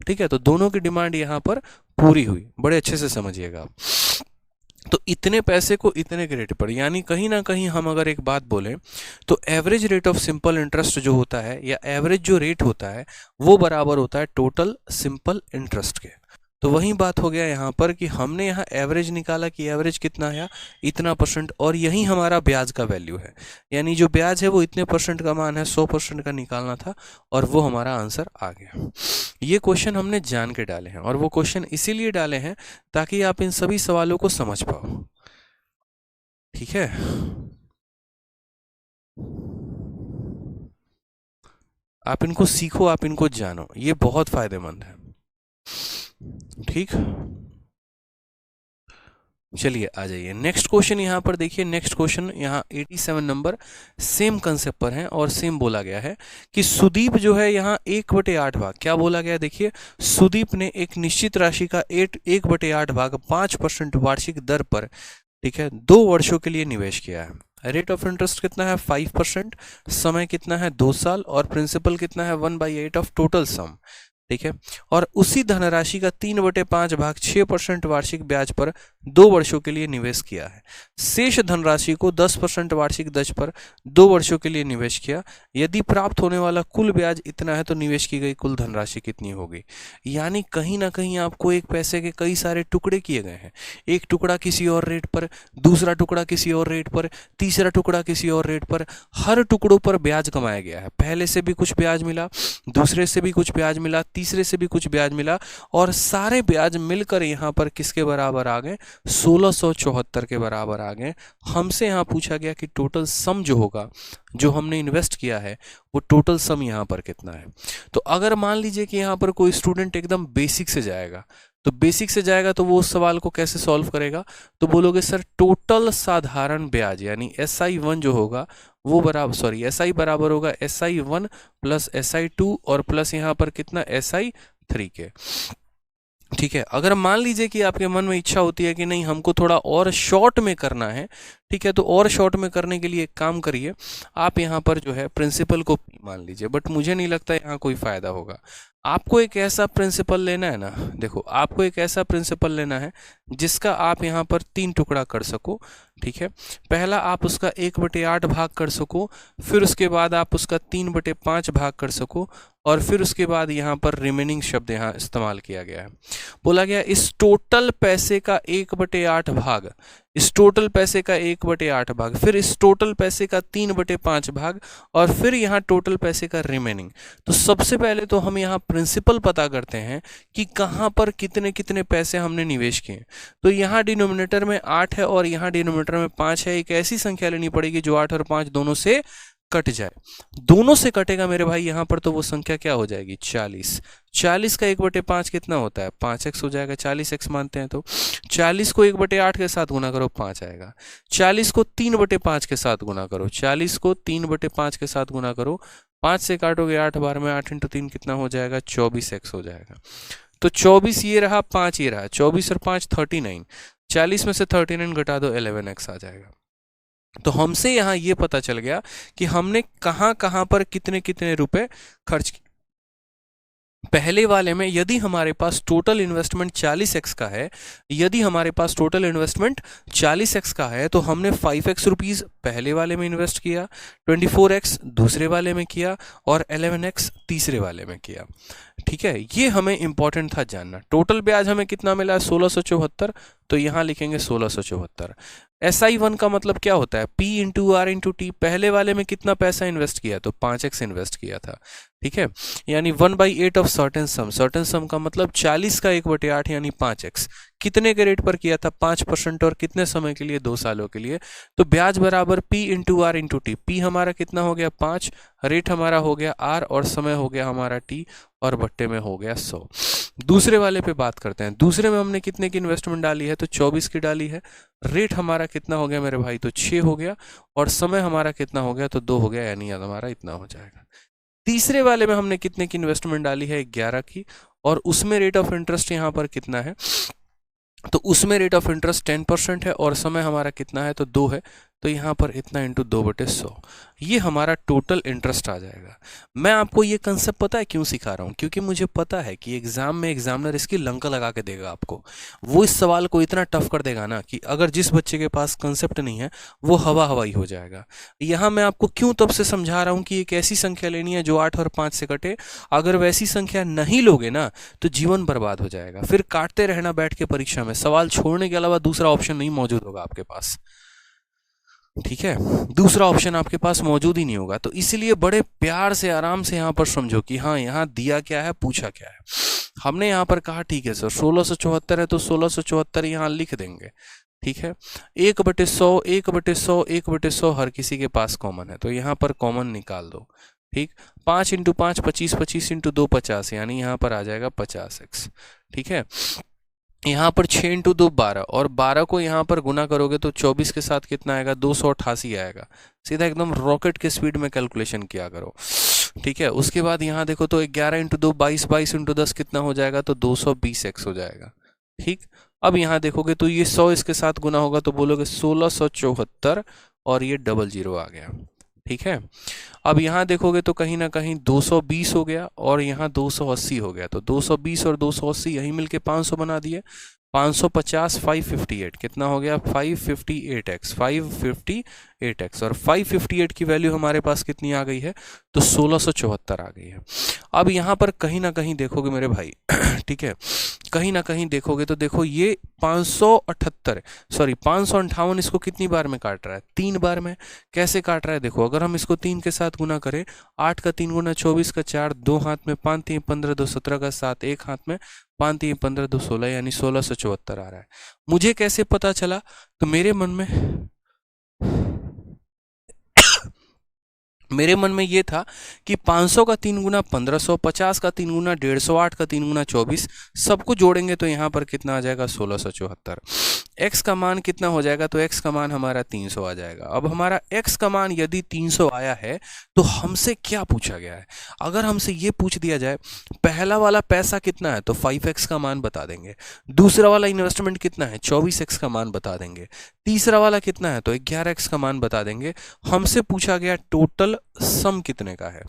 ठीक है। तो दोनों की डिमांड यहाँ पर पूरी हुई, बड़े अच्छे से समझिएगा आप। तो इतने पैसे को इतने के रेट पर, यानी कहीं ना कहीं हम अगर एक बात बोलें तो average rate of simple interest जो होता है, या एवरेज जो रेट होता है, वो बराबर होता है टोटल सिंपल इंटरेस्ट के। तो वही बात हो गया यहाँ पर कि हमने यहाँ एवरेज निकाला कि एवरेज कितना है, इतना परसेंट, और यही हमारा ब्याज का वैल्यू है, यानी जो ब्याज है वो इतने परसेंट का मान है, 100% का निकालना था, और वो हमारा आंसर आ गया। ये क्वेश्चन हमने जान के डाले हैं, और वो क्वेश्चन इसीलिए डाले हैं ताकि आप इन सभी सवालों को समझ पाओ, ठीक है। आप इनको सीखो, आप इनको जानो, ये बहुत फायदेमंद है, ठीक। चलिए आ जाइए नेक्स्ट क्वेश्चन। यहाँ पर देखिए नेक्स्ट क्वेश्चन यहाँ 87 नंबर सेम कंसेप्ट पर है, और सेम बोला गया है कि सुदीप जो है यहाँ 1/8 भाग, क्या बोला गया देखिए, सुदीप ने एक निश्चित राशि का 1/8 भाग 5% वार्षिक दर पर, ठीक है, 2 वर्षों के लिए निवेश किया है। रेट ऑफ इंटरेस्ट कितना है 5%, समय कितना है 2 साल, और प्रिंसिपल कितना है 1/8 ऑफ टोटल सम, ठीक है। और उसी धनराशि का 3/5 भाग 6% वार्षिक ब्याज पर 2 वर्षों के लिए निवेश किया है। शेष धनराशि को 10% वार्षिक दर पर 2 वर्षों के लिए निवेश किया। यदि प्राप्त होने वाला कुल ब्याज इतना है तो निवेश की गई कुल धनराशि कितनी होगी। यानी कहीं ना कहीं आपको एक पैसे के कई सारे टुकड़े किए गए हैं, एक टुकड़ा किसी और रेट पर, दूसरा टुकड़ा किसी और रेट पर, तीसरा टुकड़ा किसी और रेट पर, हर टुकड़ों पर ब्याज कमाया गया है। पहले से भी कुछ ब्याज मिला, दूसरे से भी कुछ ब्याज मिला, तीसरे से भी कुछ ब्याज मिला, और सारे ब्याज मिलकर यहाँ पर किसके बराबर आ गए, 1674 के बराबर आ गए। हमसे यहाँ पूछा गया कि टोटल सम जो होगा, जो हमने इन्वेस्ट किया है, वो टोटल सम यहाँ पर कितना है। तो अगर मान लीजिए कि यहाँ पर कोई स्टूडेंट एकदम बेसिक से जाएगा, तो बेसिक से जाएगा तो वो उस सवाल को कैसे सॉल्व करेगा, तो बोलोगे सर टोटल साधारण ब्याज यानी SI1 जो होगा वो बराबर, सॉरी SI बराबर होगा SI1 प्लस SI2 और प्लस यहाँ पर कितना SI3 के। ठीक है, अगर मान लीजिए कि आपके मन में इच्छा होती है कि नहीं हमको थोड़ा और शॉर्ट में करना है, ठीक है, तो और शॉर्ट में करने के लिए एक काम करिए, आप यहाँ पर जो है प्रिंसिपल को मान लीजिए, बट मुझे नहीं लगता यहाँ कोई फायदा होगा। आपको एक ऐसा प्रिंसिपल लेना है ना, देखो आपको एक ऐसा प्रिंसिपल लेना है जिसका आप यहाँ पर 3 टुकड़ा कर सको, ठीक है। पहला आप उसका 1/8 भाग कर सको, फिर उसके बाद आप उसका 3/5 भाग कर सको, और फिर उसके बाद यहाँ पर रिमेनिंग शब्द यहाँ इस्तेमाल किया गया है। बोला गया इस टोटल पैसे का 1/8 भाग, इस टोटल पैसे का 1/8 भाग, फिर इस टोटल पैसे का 3/5 भाग, और फिर यहाँ टोटल पैसे का रिमेनिंग। तो सबसे पहले तो हम यहाँ प्रिंसिपल पता करते हैं कि कहाँ पर कितने कितने पैसे हमने निवेश किए। तो यहाँ डिनोमिनेटर में 8 है और यहाँ डिनोमिनेटर में 5 है। एक ऐसी संख्या लेनी पड़ेगी जो 8 और 5 दोनों से कट जाए। दोनों से कटेगा मेरे भाई यहाँ पर, तो वो संख्या क्या हो जाएगी 40। 40 का 1/5 कितना होता है 5x हो जाएगा, 40x मानते हैं। तो 40 को 1/8 के साथ गुना करो 5 आएगा। 40 को 3/5 के साथ गुना करो, 40 को 3/5 के साथ गुना करो, 5 से काटोगे 8 बार में, 8 × 3 कितना हो जाएगा 24x हो जाएगा। तो 24 ये रहा, 5 ये रहा, 24 और 5 39, 40 में से 39 घटा दो 11x आ जाएगा। तो हमसे यहाँ ये पता चल गया कि हमने कहाँ कहाँ पर कितने कितने रुपए खर्च किए। पहले वाले में यदि हमारे पास टोटल इन्वेस्टमेंट 40x का है, यदि हमारे पास टोटल इन्वेस्टमेंट 40x का है, तो हमने 5x रुपीज़ पहले वाले में इन्वेस्ट किया, 24x दूसरे वाले में किया, और 11x तीसरे वाले में किया। ठीक है, ये हमें इंपॉर्टेंट था जानना। टोटल ब्याज हमें कितना मिला है 1674, तो यहाँ लिखेंगे 1674। SI1 का मतलब क्या होता है P × R × T। पहले वाले में कितना पैसा इन्वेस्ट किया, तो 5x इन्वेस्ट किया था, ठीक है, यानी 1/8 ऑफ सर्टेन सम। सर्टेन सम का मतलब 40 का 1/8 यानी 5x। कितने के रेट पर किया था 5%, और कितने समय के लिए 2 सालों के लिए। तो ब्याज बराबर P × R × T। P हमारा कितना हो गया 5, रेट हमारा हो गया R, और समय हो गया हमारा T, और बट्टे में हो गया 100। दूसरे वाले पे बात करते हैं। दूसरे में हमने कितने की इन्वेस्टमेंट डाली है, तो 24 की डाली है। रेट हमारा कितना हो गया मेरे भाई, तो 6 हो गया, और समय हमारा कितना हो गया, तो 2 हो गया, यानी हमारा इतना हो जाएगा। तीसरे वाले में हमने कितने की इन्वेस्टमेंट डाली है 11 की, और उसमें रेट ऑफ इंटरेस्ट यहाँ पर कितना है, तो उसमें रेट ऑफ इंटरेस्ट 10% है, और समय हमारा कितना है, तो 2 है, तो यहाँ पर इतना × 2/100, ये हमारा टोटल इंटरेस्ट आ जाएगा। मैं आपको ये कंसेप्ट पता है क्यों सिखा रहा हूँ, क्योंकि मुझे पता है कि एग्जाम में एग्जामिनर इसकी लंका लगा के देगा आपको। वो इस सवाल को इतना टफ कर देगा ना कि अगर जिस बच्चे के पास कंसेप्ट नहीं है वो हवाई हो जाएगा। यहाँ मैं आपको क्यों तब से समझा रहा हूँ कि एक ऐसी संख्या लेनी है जो 8 और 5 से कटे। अगर वैसी संख्या नहीं लोगे ना तो जीवन बर्बाद हो जाएगा, फिर काटते रहना बैठ के परीक्षा में, सवाल छोड़ने के अलावा दूसरा ऑप्शन नहीं मौजूद होगा आपके पास। ठीक है, दूसरा ऑप्शन आपके पास मौजूद ही नहीं होगा। तो इसलिए बड़े प्यार से आराम से यहाँ पर समझो कि हाँ यहाँ दिया क्या है, पूछा क्या है। हमने यहाँ पर कहा ठीक है सर 1674 है, तो 1674 यहाँ लिख देंगे, ठीक है। 1/100 1/100 1/100 हर किसी के पास कॉमन है, तो यहाँ पर कॉमन निकाल दो, ठीक। 5 × 5 25, 25 × 2 50, यानी यहाँ पर आ जाएगा 50x, ठीक है। यहाँ पर 6 × 2 12, और 12 को यहाँ पर गुना करोगे तो 24 के साथ कितना आएगा 288 आएगा। सीधा एकदम रॉकेट के स्पीड में कैलकुलेशन किया करो, ठीक है। उसके बाद यहाँ देखो तो 11 × 2 22, 22 × 10 कितना हो जाएगा, तो 220x हो जाएगा, ठीक। अब यहाँ देखोगे तो ये 100 इसके साथ गुना होगा तो बोलोगे 1674, और ये 00 आ गया, ठीक है। अब यहाँ देखोगे तो कहीं ना कहीं 220 हो गया, और यहाँ 280 हो गया, तो 220 और 280 यही मिलके 500 बना दिए। 550 558 कितना हो गया 558x, 558x, और 558 की वैल्यू हमारे पास कितनी आ गई है, तो 1674 आ गई है। अब यहाँ पर कहीं ना कहीं देखोगे मेरे भाई ठीक है, कहीं ना कहीं देखोगे तो देखो ये 558 इसको कितनी बार में काट रहा है, 3 बार में। कैसे काट रहा है देखो, अगर हम इसको 3 के साथ गुना करें, 8 का 3 गुना 24 का 4, 2 हाथ में 5 3 15 2 17 का 7, 1 हाथ में 5 3 15 2 16, यानी 1674 आ रहा है। मुझे कैसे पता चला, तो मेरे मन में ये था कि 500 का 3 गुना 1500, 50 का 3 गुना 150, 8 का 3 गुना 24, सबको जोड़ेंगे तो यहाँ पर कितना आ जाएगा 1674। x का मान कितना हो जाएगा, तो x का मान हमारा 300 आ जाएगा। अब हमारा x का मान यदि 300 आया है तो हमसे क्या पूछा गया है? अगर हमसे ये पूछ दिया जाए पहला वाला पैसा कितना है, तो 5x का मान बता देंगे। दूसरा वाला इन्वेस्टमेंट कितना है, 24x का मान बता देंगे। तीसरा वाला कितना है, तो 11x का मान बता देंगे। हमसे पूछा गया टोटल सम कितने का है,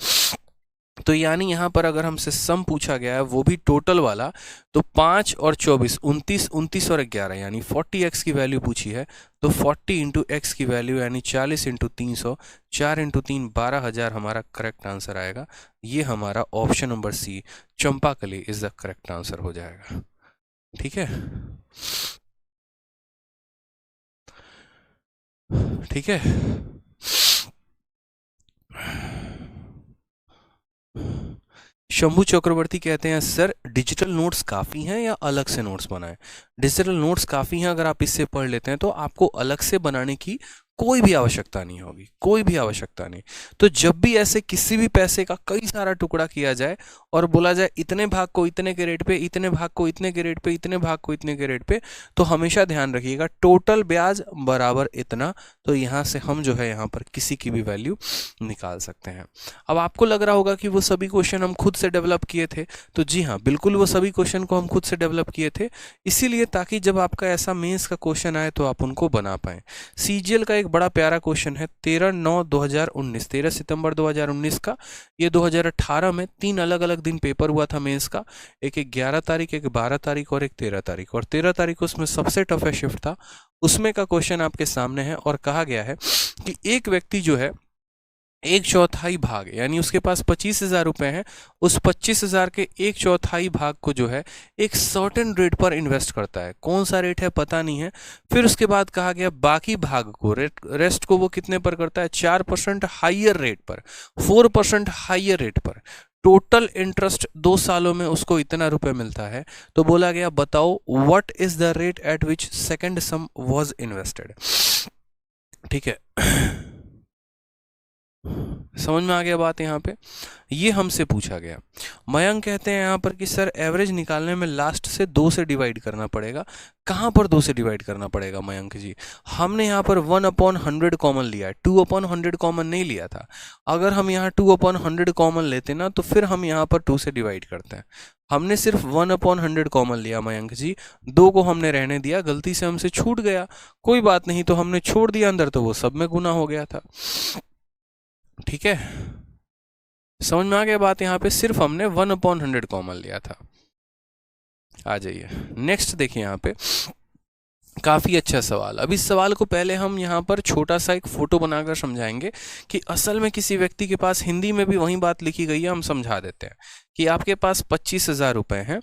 तो यानी यहां पर अगर हमसे सम पूछा गया है वो भी टोटल वाला, तो 5 और 24 29, 29 और 11 यानी 40x की वैल्यू पूछी है। तो 40 इंटू एक्स की वैल्यू यानी 40 इंटू 300, 4 इंटू 3 12,000 हमारा करेक्ट आंसर आएगा। ये हमारा option number C Champakali is the correct answer हो जाएगा। ठीक है, ठीक है। शंभू चक्रवर्ती कहते हैं सर डिजिटल नोट्स काफ़ी हैं या अलग से नोट्स बनाएं? डिजिटल नोट्स काफ़ी हैं, अगर आप इससे पढ़ लेते हैं तो आपको अलग से बनाने की कोई भी आवश्यकता नहीं होगी, कोई भी आवश्यकता नहीं। तो जब भी ऐसे किसी भी पैसे का कई सारा टुकड़ा किया जाए और बोला जाए इतने भाग को इतने के रेट पे, इतने भाग को इतने के रेट पे, इतने भाग को इतने के रेट पे, तो हमेशा ध्यान रखिएगा टोटल ब्याज बराबर इतना। तो यहाँ से हम जो है यहाँ पर किसी की भी वैल्यू निकाल सकते हैं। अब आपको लग रहा होगा कि वो सभी क्वेश्चन हम खुद से डेवलप किए थे, तो जी हाँ बिल्कुल वो सभी क्वेश्चन को हम खुद से डेवलप किए थे, इसीलिए ताकि जब आपका ऐसा मेंस का क्वेश्चन आए तो आप उनको बना पाएं। सीजीएल का एक बड़ा प्यारा क्वेश्चन है 13/9/2019, 13 सितंबर 2019 का। ये 2018 में 3 अलग अलग दिन पेपर हुआ था मेंस का, एक 11 तारीख, एक 12 तारीख और एक 13 तारीख, और 13 तारीख उसमें सबसे टफ शिफ्ट था। उसमें का क्वेश्चन आपके सामने है और कहा गया है कि एक व्यक्ति जो है 1/4 भाग यानी उसके पास 25,000 रुपए हैं, उस 25,000 के 1/4 भाग को जो है एक सर्टेन रेट पर इन्वेस्ट करता है। कौन सा रेट है पता नहीं है। फिर उसके बाद कहा गया बाकी भाग को रेस्ट को वो कितने पर करता है, 4% हाइयर रेट पर, 4% हाइयर रेट पर। टोटल इंटरेस्ट 2 सालों में उसको इतना रुपए मिलता है। तो बोला गया बताओ what is the rate at which second some was invested. ठीक है, समझ में आ गया बात। यहाँ पे ये हमसे पूछा गया। मयंक कहते हैं यहाँ पर कि सर एवरेज निकालने में लास्ट से 2 से डिवाइड करना पड़ेगा। कहाँ पर 2 से डिवाइड करना पड़ेगा मयंक जी? हमने यहाँ पर 1/100 कॉमन लिया है, 2/100 कॉमन नहीं लिया था। अगर हम यहाँ 2/100 कॉमन लेते ना तो फिर हम यहाँ पर 2 से डिवाइड करते हैं। हमने सिर्फ 1/100 कॉमन लिया मयंक जी, 2 को हमने रहने दिया, गलती से हमसे छूट गया, कोई बात नहीं, तो हमने छोड़ दिया अंदर, तो वो सब में गुना हो गया था। ठीक है, समझ में आ गया बात। यहाँ पे सिर्फ हमने 1/100 कॉमन लिया था। आ जाइए नेक्स्ट, देखिए यहाँ पे काफ़ी अच्छा सवाल। अब इस सवाल को पहले हम यहाँ पर छोटा सा एक फोटो बनाकर समझाएंगे कि असल में किसी व्यक्ति के पास, हिंदी में भी वही बात लिखी गई है, हम समझा देते हैं कि आपके पास 25,000 रुपये हैं।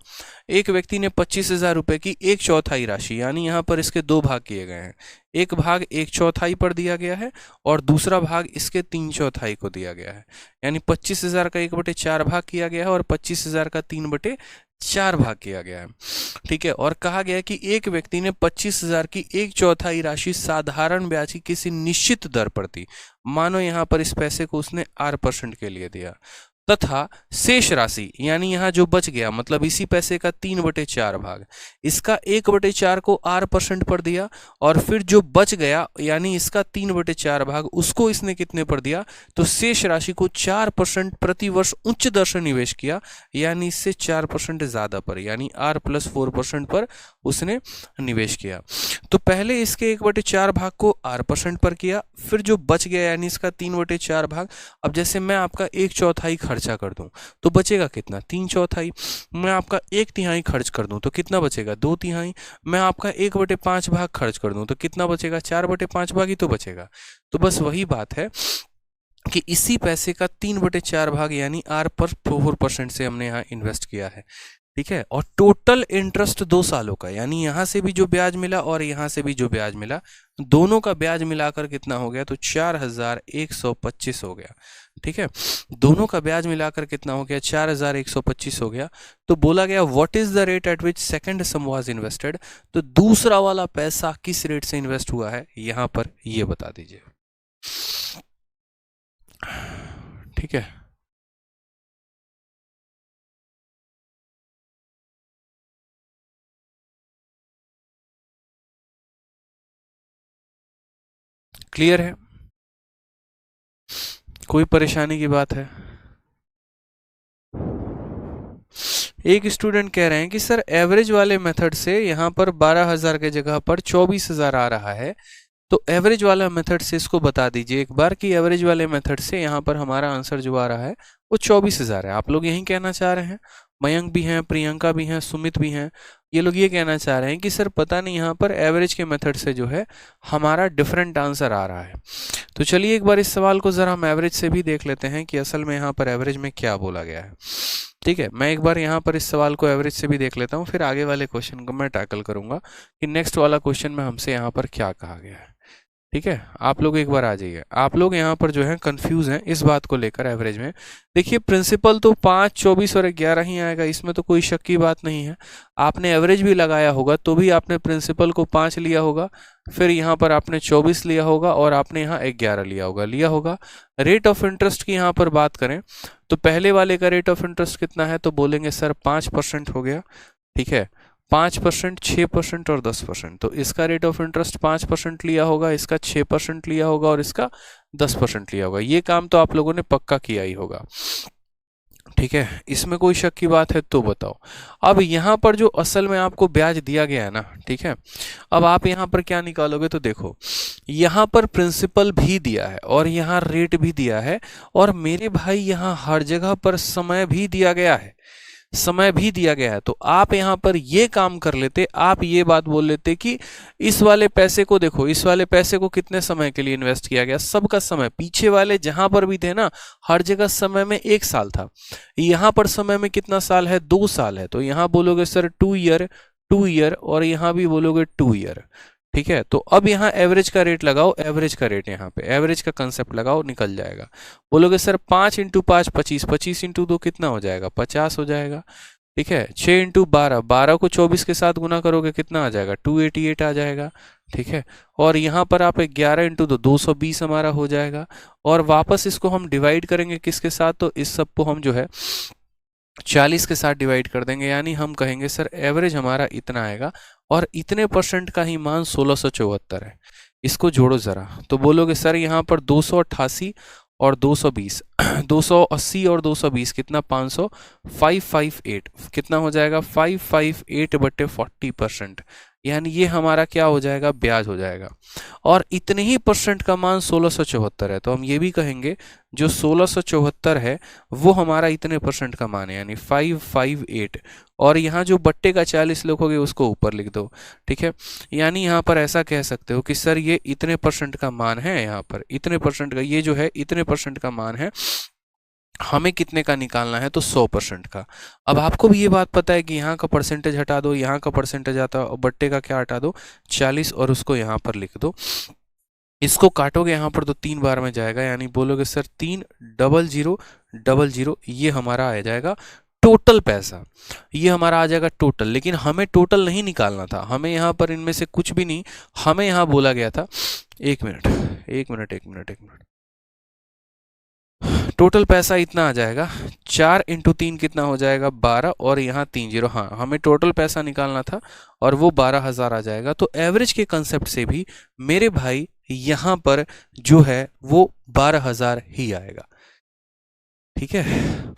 एक व्यक्ति ने 25,000 रुपये की 1/4 राशि, यानी यहाँ पर इसके 2 भाग किए गए हैं, एक भाग 1/4 पर दिया गया है और दूसरा भाग इसके 3/4 को दिया गया है। यानी 25,000 का 1/4 भाग किया गया है और 25,000 का 3/4 भाग किया गया है। ठीक है, और कहा गया है कि एक व्यक्ति ने 25,000 की 1/4 राशि साधारण ब्याज की किसी निश्चित दर पर दी। मानो यहाँ पर इस पैसे को उसने R% के लिए दिया, तथा शेष राशि यानी यहाँ जो बच गया, मतलब इसी पैसे का 3/4 भाग, इसका 1/4 को R% पर दिया, और फिर जो बच गया यानी इसका 3/4 भाग उसको इसने कितने पर दिया, तो शेष राशि को 4% प्रति वर्ष उच्च दर से निवेश किया, यानी इससे 4% ज्यादा पर, यानी R+4% पर उसने निवेश किया। तो पहले इसके 1/4 भाग को R% पर किया, फिर जो बच गया यानी इसका 3/4 भाग, अब जैसे मैं आपका 1/4 खर्चा कर दूं तो बचेगा कितना, 3/4। मैं आपका 1/3 खर्च कर दूं तो कितना बचेगा, 2/3। मैं आपका 1/5 भाग खर्च कर दूं तो कितना बचेगा, 4/5 भाग ही तो बचेगा। तो बस वही बात है कि इसी पैसे का 3/4 भाग यानी R+4% से हमने यहाँ इन्वेस्ट किया है। ठीक है, और टोटल इंटरेस्ट 2 सालों का, यानी यहां से भी जो ब्याज मिला और यहां से भी जो ब्याज मिला, दोनों का ब्याज मिलाकर कितना हो गया, तो 4,125 हो गया। ठीक है, दोनों का ब्याज मिलाकर कितना हो गया, 4,125 हो गया। तो बोला गया what is the rate at which second some was invested, तो दूसरा वाला पैसा किस रेट से इन्वेस्ट हुआ है यहां पर ये बता दीजिए। ठीक है, क्लियर है? कोई परेशानी की बात है? एक स्टूडेंट कह रहे हैं कि सर एवरेज वाले मेथड से यहाँ पर 12,000 के जगह पर 24,000 आ रहा है, तो एवरेज वाला मेथड से इसको बता दीजिए एक बार कि एवरेज वाले मेथड से यहाँ पर हमारा आंसर जो आ रहा है वो 24,000 है। आप लोग यही कहना चाह रहे हैं? मयंक भी हैं, प्रियंका भी हैं, सुमित भी हैं, ये लोग ये कहना चाह रहे हैं कि सर पता नहीं यहाँ पर एवरेज के मेथड से जो है हमारा डिफरेंट आंसर आ रहा है। तो चलिए एक बार इस सवाल को ज़रा हम एवरेज से भी देख लेते हैं कि असल में यहाँ पर एवरेज में क्या बोला गया है। ठीक है, मैं एक बार यहाँ पर इस सवाल को एवरेज से भी देख लेता हूँ, फिर आगे वाले क्वेश्चन को मैं टैकल करूँगा कि नेक्स्ट वाला क्वेश्चन में हमसे यहाँ पर क्या कहा गया है। ठीक है, आप लोग एक बार आ जाइए। आप लोग यहाँ पर जो है कंफ्यूज हैं इस बात को लेकर एवरेज में। देखिए प्रिंसिपल तो 5, 24 और 11 ही आएगा, इसमें तो कोई शक की बात नहीं है। आपने एवरेज भी लगाया होगा तो भी आपने प्रिंसिपल को 5 लिया होगा, फिर यहाँ पर आपने 24 लिया होगा और आपने यहाँ 11 लिया होगा। रेट ऑफ इंटरेस्ट की यहाँ पर बात करें तो पहले वाले का रेट ऑफ इंटरेस्ट कितना है, तो बोलेंगे सर 5% हो गया। ठीक है, 5%, 6% और 10%। तो इसका रेट ऑफ इंटरेस्ट 5% लिया होगा, इसका 6% लिया होगा और इसका 10% लिया होगा। ये काम तो आप लोगों ने पक्का किया ही होगा। ठीक है, इसमें कोई शक की बात है तो बताओ। अब यहाँ पर जो असल में आपको ब्याज दिया गया है ना, ठीक है, अब आप यहाँ पर क्या निकालोगे, तो देखो यहाँ पर प्रिंसिपल भी दिया है और यहाँ रेट भी दिया है और मेरे भाई यहाँ हर जगह पर समय भी दिया गया है, समय भी दिया गया है। तो आप यहाँ पर ये काम कर लेते, आप ये बात बोल लेते कि इस वाले पैसे को देखो, इस वाले पैसे को कितने समय के लिए इन्वेस्ट किया गया, सबका समय, पीछे वाले जहां पर भी थे ना हर जगह समय में 1 साल था, यहाँ पर समय में कितना साल है, 2 साल है। तो यहाँ बोलोगे सर 2 ईयर, 2 ईयर और यहाँ भी बोलोगे 2 ईयर। ठीक है, तो अब यहाँ एवरेज का रेट लगाओ, एवरेज का रेट यहाँ पे एवरेज का कंसेप्ट लगाओ, निकल जाएगा। बोलोगे सर 5 × 5 25, 25 × 2 कितना हो जाएगा, 50 हो जाएगा। ठीक है, 6 × 12, 12 को 24 के साथ गुना करोगे कितना आ जाएगा, 288 आ जाएगा। ठीक है, और यहाँ पर आप 11 × 2 220 हमारा हो जाएगा। और वापस इसको हम डिवाइड करेंगे किसके साथ, तो इस सब को हम जो है 40 के साथ डिवाइड कर देंगे, यानी हम कहेंगे सर एवरेज हमारा इतना आएगा और इतने % का ही मान 1674 है। इसको जोड़ो ज़रा, तो बोलोगे सर यहाँ पर 288 और 220 280 और 220 कितना, 500, 558 कितना हो जाएगा, 558/40%, यानी ये हमारा क्या हो जाएगा, ब्याज हो जाएगा। और इतने ही % का मान 1674 है, तो हम ये भी कहेंगे जो 1674 है वो हमारा इतने % का मान है, यानी 558। और यहाँ जो बट्टे का 40 लिखोगे उसको ऊपर लिख दो। ठीक है, यानी यहाँ पर ऐसा कह सकते हो कि सर ये इतने % का मान है, यहाँ पर इतने % का, ये जो है इतने % का मान है, हमें कितने का निकालना है, तो 100% का। अब आपको भी ये बात पता है कि यहाँ का परसेंटेज हटा दो, यहाँ का परसेंटेज आता है और बट्टे का क्या हटा दो, 40, और उसको यहाँ पर लिख दो। इसको काटोगे यहाँ पर तो 3 बार में जाएगा, यानी बोलोगे सर 30000, ये हमारा आ जाएगा टोटल पैसा, ये हमारा आ जाएगा टोटल। लेकिन हमें टोटल नहीं निकालना था, हमें यहाँ पर इनमें से कुछ भी नहीं, हमें यहाँ बोला गया था, एक मिनट, टोटल पैसा इतना आ जाएगा, 4 × 3 कितना हो जाएगा, 12, और यहाँ 3 0, हाँ हमें टोटल पैसा निकालना था और वो 12,000 आ जाएगा। तो एवरेज के कंसेप्ट से भी मेरे भाई यहाँ पर जो है वो 12,000 ही आएगा। ठीक है,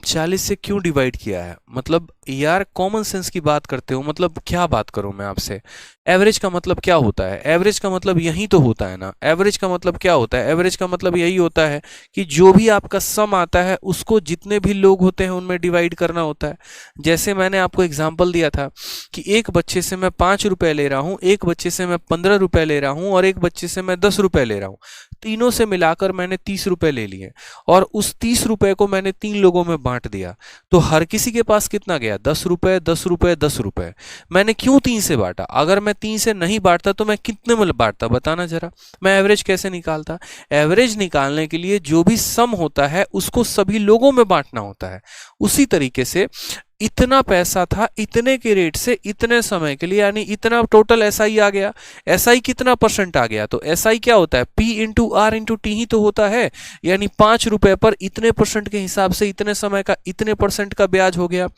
40 से क्यों डिवाइड किया है, मतलब यार कॉमन सेंस की बात करते हो, मतलब क्या बात करूं मैं आपसे। एवरेज का मतलब क्या होता है, एवरेज का मतलब यही तो होता है ना। एवरेज का मतलब क्या होता है, एवरेज का मतलब यही होता है कि जो भी आपका सम आता है उसको जितने भी लोग होते हैं उनमें डिवाइड करना होता है। जैसे मैंने आपको एग्जाम्पल दिया था कि एक बच्चे से मैं 5 रुपए ले रहा हूँ, एक बच्चे से मैं 15 रुपए ले रहा हूँ और एक बच्चे से मैं 10 रुपए ले रहा हूँ, तीनों से मिलाकर मैंने 30 रुपए ले लिए और उस 30 रुपए को मैंने 3 लोगों में बांट दिया। तो हर किसी के पास कितना गया, 10 रुपए, 10 रुपए, 10 रुपए। मैंने क्यों 3 से बांटा, अगर मैं 3 से नहीं बांटता तो मैं कितने में बांटता, बताना जरा। मैं एवरेज कैसे निकालता, एवरेज निकालने के लिए जो भी सम होता है उसको सभी लोगों में बांटना होता है। उसी तरीके से इतना पैसा था इतने के रेट से इतने समय के लिए, यानी इतना टोटल एसआई आ गया। एसआई कितना परसेंट आ गया, तो एसआई क्या होता है, P into R into T ही तो होता है, यानी 5 रुपए पर इतने परसेंट के हिसाब से इतने समय का इतने परसेंट का ब्याज हो गया,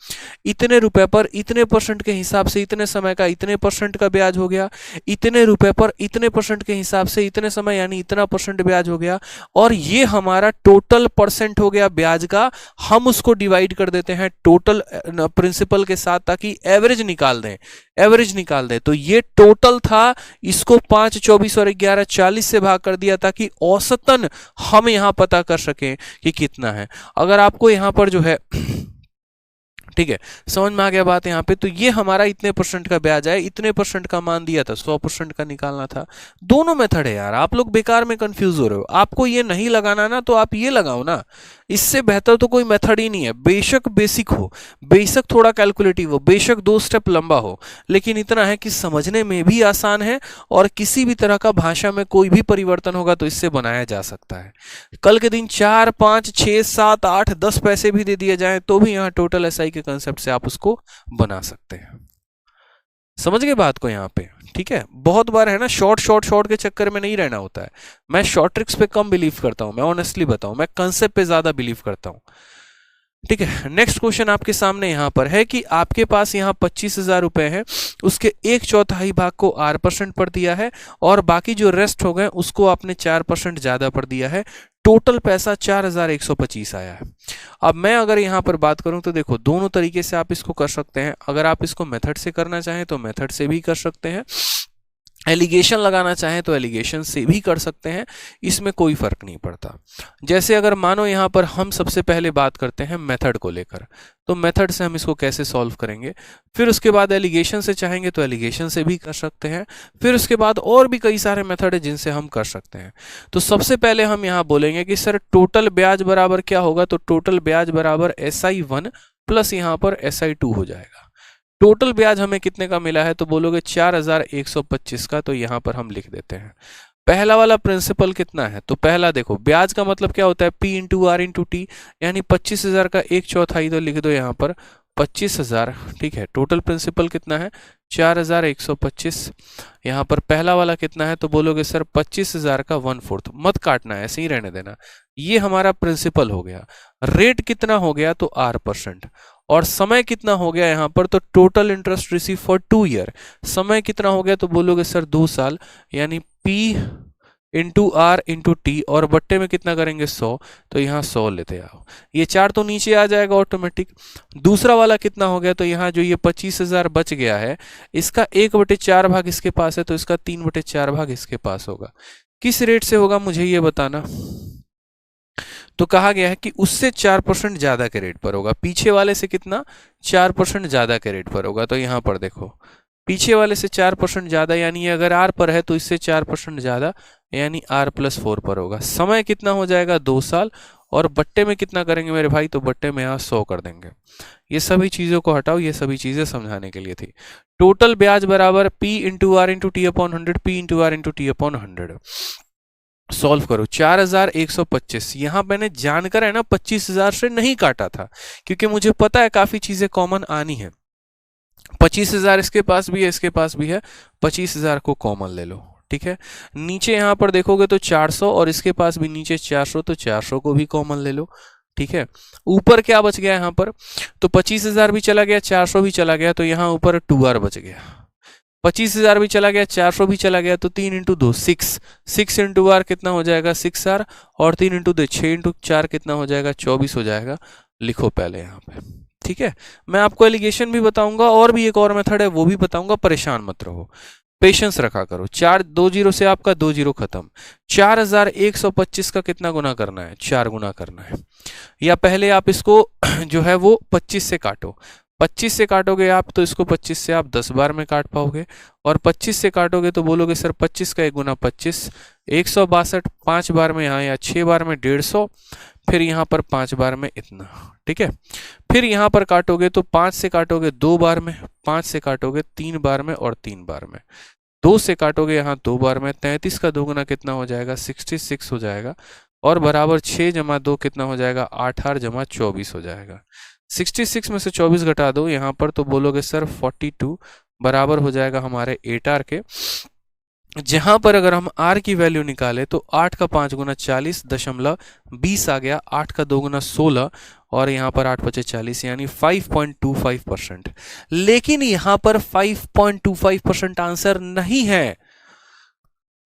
इतने रुपए पर इतने परसेंट के हिसाब से इतने समय का इतने परसेंट का ब्याज हो गया, इतने रुपए पर इतने परसेंट के हिसाब से इतने समय यानी इतना परसेंट ब्याज हो गया। और ये हमारा टोटल परसेंट हो गया ब्याज का। हम उसको डिवाइड कर देते हैं टोटल प्रिंसिपल के साथ ताकि एवरेज निकाल दें, एवरेज निकाल दें। तो ये टोटल था, इसको 5, 24 और 11, 40 से भाग कर दिया ताकि औसतन हम यहां पता कर सकें कि कितना है। अगर आपको यहां पर जो है ठीक है, समझ में आ गया बात यहाँ पे, तो ये हमारा इतने परसेंट का ब्याज है, इतने परसेंट का मान दिया था, 100% का निकालना था। दोनों मेथड है यार, आप लोग बेकार में कंफ्यूज हो रहे हो। आपको ये नहीं लगाना ना तो आप ये लगाओ ना, इससे बेहतर तो कोई मेथड ही नहीं है। बेशक बेसिक हो, बेशक थोड़ा कैलकुलेटिव हो, बेशक 2 स्टेप लंबा हो, लेकिन इतना है कि समझने में भी आसान है और किसी भी तरह का भाषा में कोई भी परिवर्तन होगा तो इससे बनाया जा सकता है। कल के दिन 4, 5, 6, 7, 8, 10 पैसे भी दे दिए जाएं तो भी यहाँ टोटल एसआई के कंसेप्ट से आप उसको बना सकते हैं। समझ गए बात को यहाँ पे, ठीक है। बहुत बार है ना शॉर्ट के चक्कर में नहीं रहना होता है। मैं शॉर्ट ट्रिक्स पे कम बिलीव करता हूं, मैं ऑनेस्टली बताऊं, मैं कंसेप्ट पे ज्यादा बिलीव करता हूं, ठीक है। नेक्स्ट क्वेश्चन आपके सामने यहां पर है कि आपके पास यहां 25,000 रुपए है, उसके 1/4 भाग को R% पर दिया है और बाकी जो रेस्ट हो गए उसको आपने 4% ज्यादा पर दिया है। टोटल पैसा 4,125 आया है। अब मैं अगर यहां पर बात करूं तो देखो दोनों तरीके से आप इसको कर सकते हैं। अगर आप इसको मेथड से करना चाहें तो मेथड से भी कर सकते हैं, एलिगेशन लगाना चाहें तो एलिगेशन से भी कर सकते हैं, इसमें कोई फर्क नहीं पड़ता। जैसे अगर मानो यहां पर हम सबसे पहले बात करते हैं मेथड को लेकर, तो मेथड से हम इसको कैसे सॉल्व करेंगे, फिर उसके बाद एलिगेशन से चाहेंगे तो एलिगेशन से भी कर सकते हैं, फिर उसके बाद और भी कई सारे मेथड है जिनसे हम कर सकते हैं। तो सबसे पहले हम यहां बोलेंगे कि सर टोटल ब्याज बराबर क्या होगा, तो टोटल ब्याज बराबर SI1 प्लस यहां पर SI2 हो जाएगा। टोटल ब्याज हमें कितने का मिला है, तो बोलोगे 4,125 का, तो यहां पर हम लिख देते हैं। पहला वाला प्रिंसिपल कितना है, तो पहला देखो ब्याज का मतलब क्या होता है, P into R into T, यानी 25,000 का 1/4, तो लिख दो यहां पर 25,000, ठीक है। टोटल प्रिंसिपल कितना है 4,125। यहां पर पहला वाला कितना है, तो बोलोगे सर 25,000 का 1/4, मत काटना है, ऐसे ही रहने देना। ये हमारा प्रिंसिपल हो गया। रेट कितना हो गया, तो R%, और समय कितना हो गया यहां पर, तो total interest receive for 2 year, समय कितना हो गया, तो बोलोगे सर 2 साल, यानी P into R into T, और बट्टे में कितना करेंगे 100, तो यहाँ 100 लेते आओ। ये 4 तो नीचे आ जाएगा ऑटोमेटिक। दूसरा वाला कितना हो गया, तो यहाँ जो ये 25,000 बच गया है, इसका 1/4 भाग इसके पास है, तो इसका 3/4 भाग इसके पास होगा। किस रेट से होगा मुझे ये बताना, तो कहा गया है कि उससे 4% ज्यादा के रेट पर होगा। पीछे वाले से कितना, 4% ज्यादा के रेट पर होगा। तो यहां पर देखो पीछे वाले से 4% ज्यादा, यानी अगर R पर है तो इससे 4% ज्यादा, यानी R+4 पर होगा। समय कितना हो जाएगा 2 साल, और बट्टे में कितना करेंगे मेरे भाई, तो बट्टे में यहाँ 100 कर देंगे। ये सभी चीजों को हटाओ, ये सभी चीजें समझाने के लिए थी। टोटल ब्याज बराबर P into R into T upon 100, P into R into T upon 100। Solve करो 4,125। यहां मैंने जानकर है ना 25,000 से नहीं काटा था, क्योंकि मुझे पता है काफी चीजें कॉमन आनी है। 25,000 इसके पास भी है, इसके पास भी है, 25,000 को कॉमन ले लो, ठीक है। नीचे यहां पर देखोगे तो 400, और इसके पास भी नीचे 400, तो 400 को भी कॉमन ले लो, ठीक है। ऊपर क्या बच गया यहां पर, तो 25,000 भी चला गया, 400 भी चला गया, तो यहां ऊपर 2R बच गया। 25,000 भी चला गया, 400 भी चला गया, तो 3 इंटू 2 6 इंटू आर कितना हो जाएगा 6R, और 3 इंटू 2 6 इंटू 4 कितना हो जाएगा 24 हो जाएगा। लिखो पहले यहाँ पे, ठीक है। मैं आपको एलिगेशन भी बताऊंगा और भी एक और मेथड है वो भी बताऊंगा, परेशान मत रहो, पेशेंस रखा करो। 2 जीरो से आपका 2 जीरो खत्म। 4,125 का कितना गुना करना है, 4 गुना करना है। या पहले आप इसको जो है वो 25 से काटो, 25 से काटोगे आप तो इसको 25 से आप 10 बार में काट पाओगे, और 25 से काटोगे तो बोलोगे सर 25 का 1 गुना 25, 162, 5 बार में यहाँ, या 6 बार में 150, फिर यहाँ पर 5 बार में इतना, ठीक है। फिर यहाँ पर काटोगे तो 5 से काटोगे 2 बार में, 5 से काटोगे 3 बार में, और 3 बार में, 2 से काटोगे यहाँ 2 बार में। 33 का 2 गुना कितना हो जाएगा 66 हो जाएगा, और बराबर 6 जमा 2 कितना हो जाएगा 8R जमा 24 हो जाएगा। 66 में से 24 घटा दो यहाँ पर तो बोलोगे सर 42 बराबर हो जाएगा हमारे 8r के। जहां पर अगर हम r की वैल्यू निकाले तो 8 का 5 गुना 40.20 आ गया, 8 का 2 गुना 16 और यहाँ पर 8 पचे 40 यानी 5.25%। लेकिन यहाँ पर 5.25% आंसर नहीं है,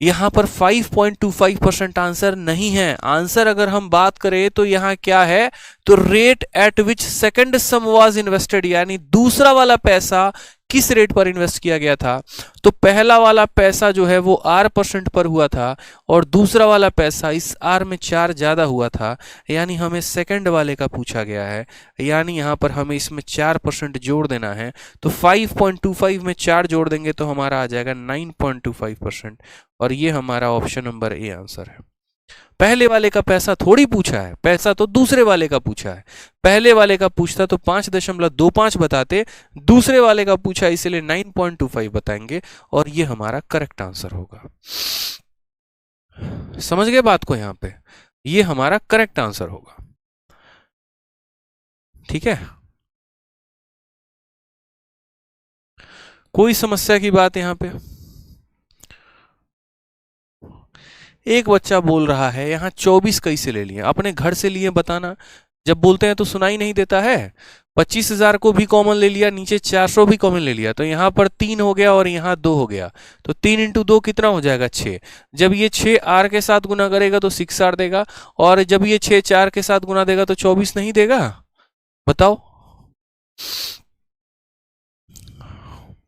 यहाँ पर 5.25% आंसर नहीं है। आंसर अगर हम बात करें तो यहाँ क्या है, तो rate at which second some was invested, यानी दूसरा वाला पैसा किस रेट पर इन्वेस्ट किया गया था। तो पहला वाला पैसा जो है वो r% पर हुआ था और दूसरा वाला पैसा इस r में 4 ज्यादा हुआ था, यानी हमें सेकंड वाले का पूछा गया है, यानी यहाँ पर हमें इसमें 4% जोड़ देना है। तो 5.25 में 4 जोड़ देंगे तो हमारा आ जाएगा 9.25% और ये हमारा ऑप्शन नंबर ए आंसर है। पहले वाले का पैसा थोड़ी पूछा है, पैसा तो दूसरे वाले का पूछा है। पहले वाले का पूछता तो 5.25 बताते, दूसरे वाले का पूछा इसलिए 9.25 बताएंगे और ये हमारा करेक्ट आंसर होगा। समझ गए बात को, यहां पे ये हमारा करेक्ट आंसर होगा। ठीक है, कोई समस्या की बात यहां पे? एक बच्चा बोल रहा है यहाँ 24 कैसे ले लिए, अपने घर से लिए बताना। जब बोलते हैं तो सुनाई नहीं देता है। 25,000 को भी कॉमन ले लिया, नीचे 400 भी कॉमन ले लिया, तो यहाँ पर 3 हो गया और यहाँ 2 हो गया, तो 3 इंटू 2 कितना हो जाएगा 6। जब ये 6 r के साथ गुना करेगा तो 6r देगा, और जब ये 6 4 के साथ गुना देगा तो 24 नहीं देगा। बताओ,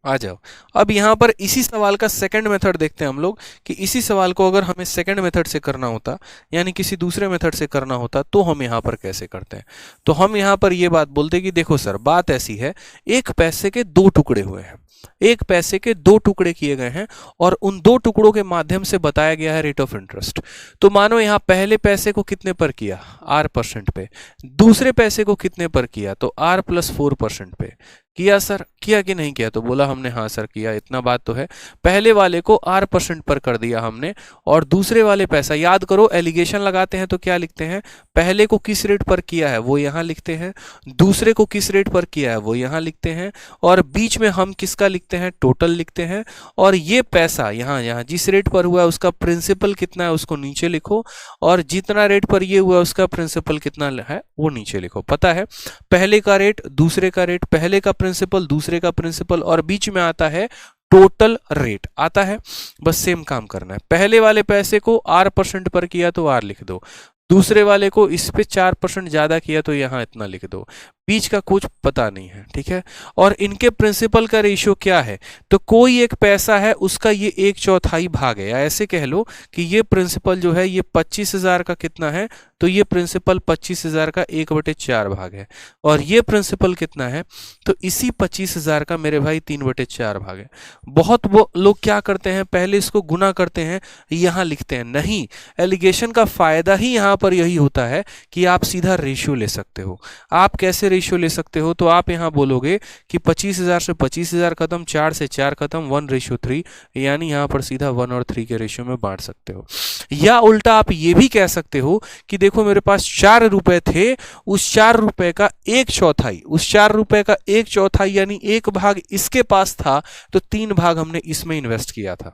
आ जाओ। अब यहाँ पर इसी सवाल का सेकंड मेथड देखते हैं हम लोग, कि इसी सवाल को अगर हमें सेकंड मेथड से करना होता, यानी किसी दूसरे मेथड से करना होता, तो हम यहाँ पर कैसे करते हैं। तो हम यहाँ पर ये बात बोलते हैं कि देखो सर, बात ऐसी है, एक पैसे के 2 टुकड़े हुए हैं, एक पैसे के 2 टुकड़े किए गए हैं और उन 2 टुकड़ों के माध्यम से बताया गया है रेट ऑफ इंटरेस्ट। तो मानो यहाँ पहले पैसे को कितने पर किया, r% पे, दूसरे पैसे को कितने पर किया, तो r + 4% पे किया। सर किया कि नहीं किया, तो बोला हमने हाँ सर किया, इतना बात तो है। पहले वाले को r% पर कर दिया हमने, और दूसरे वाले पैसा, याद करो एलिगेशन लगाते हैं तो क्या लिखते हैं, पहले को किस रेट पर किया है वो यहाँ लिखते हैं, दूसरे को किस रेट पर किया है वो यहाँ लिखते हैं, और बीच में हम किसका लिखते हैं, टोटल लिखते हैं। और ये पैसा यहाँ जिस रेट पर हुआ है उसका प्रिंसिपल कितना है उसको नीचे लिखो, और जितना रेट पर ये हुआ उसका प्रिंसिपल कितना है वो नीचे लिखो। पता है, पहले का रेट दूसरे का रेट, पहले का प्रिंसिपल दूसरे का प्रिंसिपल, और बीच में आता है टोटल रेट आता है। बस सेम काम करना है, पहले वाले पैसे को r% पर किया तो r लिख दो, दूसरे वाले को इस पे 4% ज्यादा किया तो यहाँ इतना लिख दो, बीच का कुछ पता नहीं है। ठीक है, और इनके प्रिंसिपल का रेशियो क्या है, तो कोई एक पैसा है उसका ये 1/4 भाग है, या ऐसे कह लो कि ये प्रिंसिपल जो है ये 25,000 का कितना है, तो ये प्रिंसिपल 25,000 का 1/4 भाग है, और ये प्रिंसिपल कितना है, तो इसी 25,000 का मेरे भाई 3/4 भाग है। बहुत वो लोग क्या करते हैं, पहले इसको गुना करते हैं यहाँ लिखते हैं, नहीं, एलिगेशन का फायदा ही यहाँ पर यही होता है कि आप सीधा रेशियो ले सकते हो। आप कैसे रेशियो ले सकते हो, तो आप यहाँ बोलोगे कि 25,000 से 25,000 खत्म, 4 से 4 खत्म, 1:3, यानी यहाँ पर सीधा 1 और 3 के रेशियो में बांट सकते हो। या उल्टा आप ये भी कह सकते हो कि देखो मेरे पास 4 रुपए थे, उस 4 रुपए का 1/4, उस 4 रुपए का 1/4 यानी 1 भाग इसके पास था, तो 3 भाग हमने इसमें इन्वेस्ट किया था।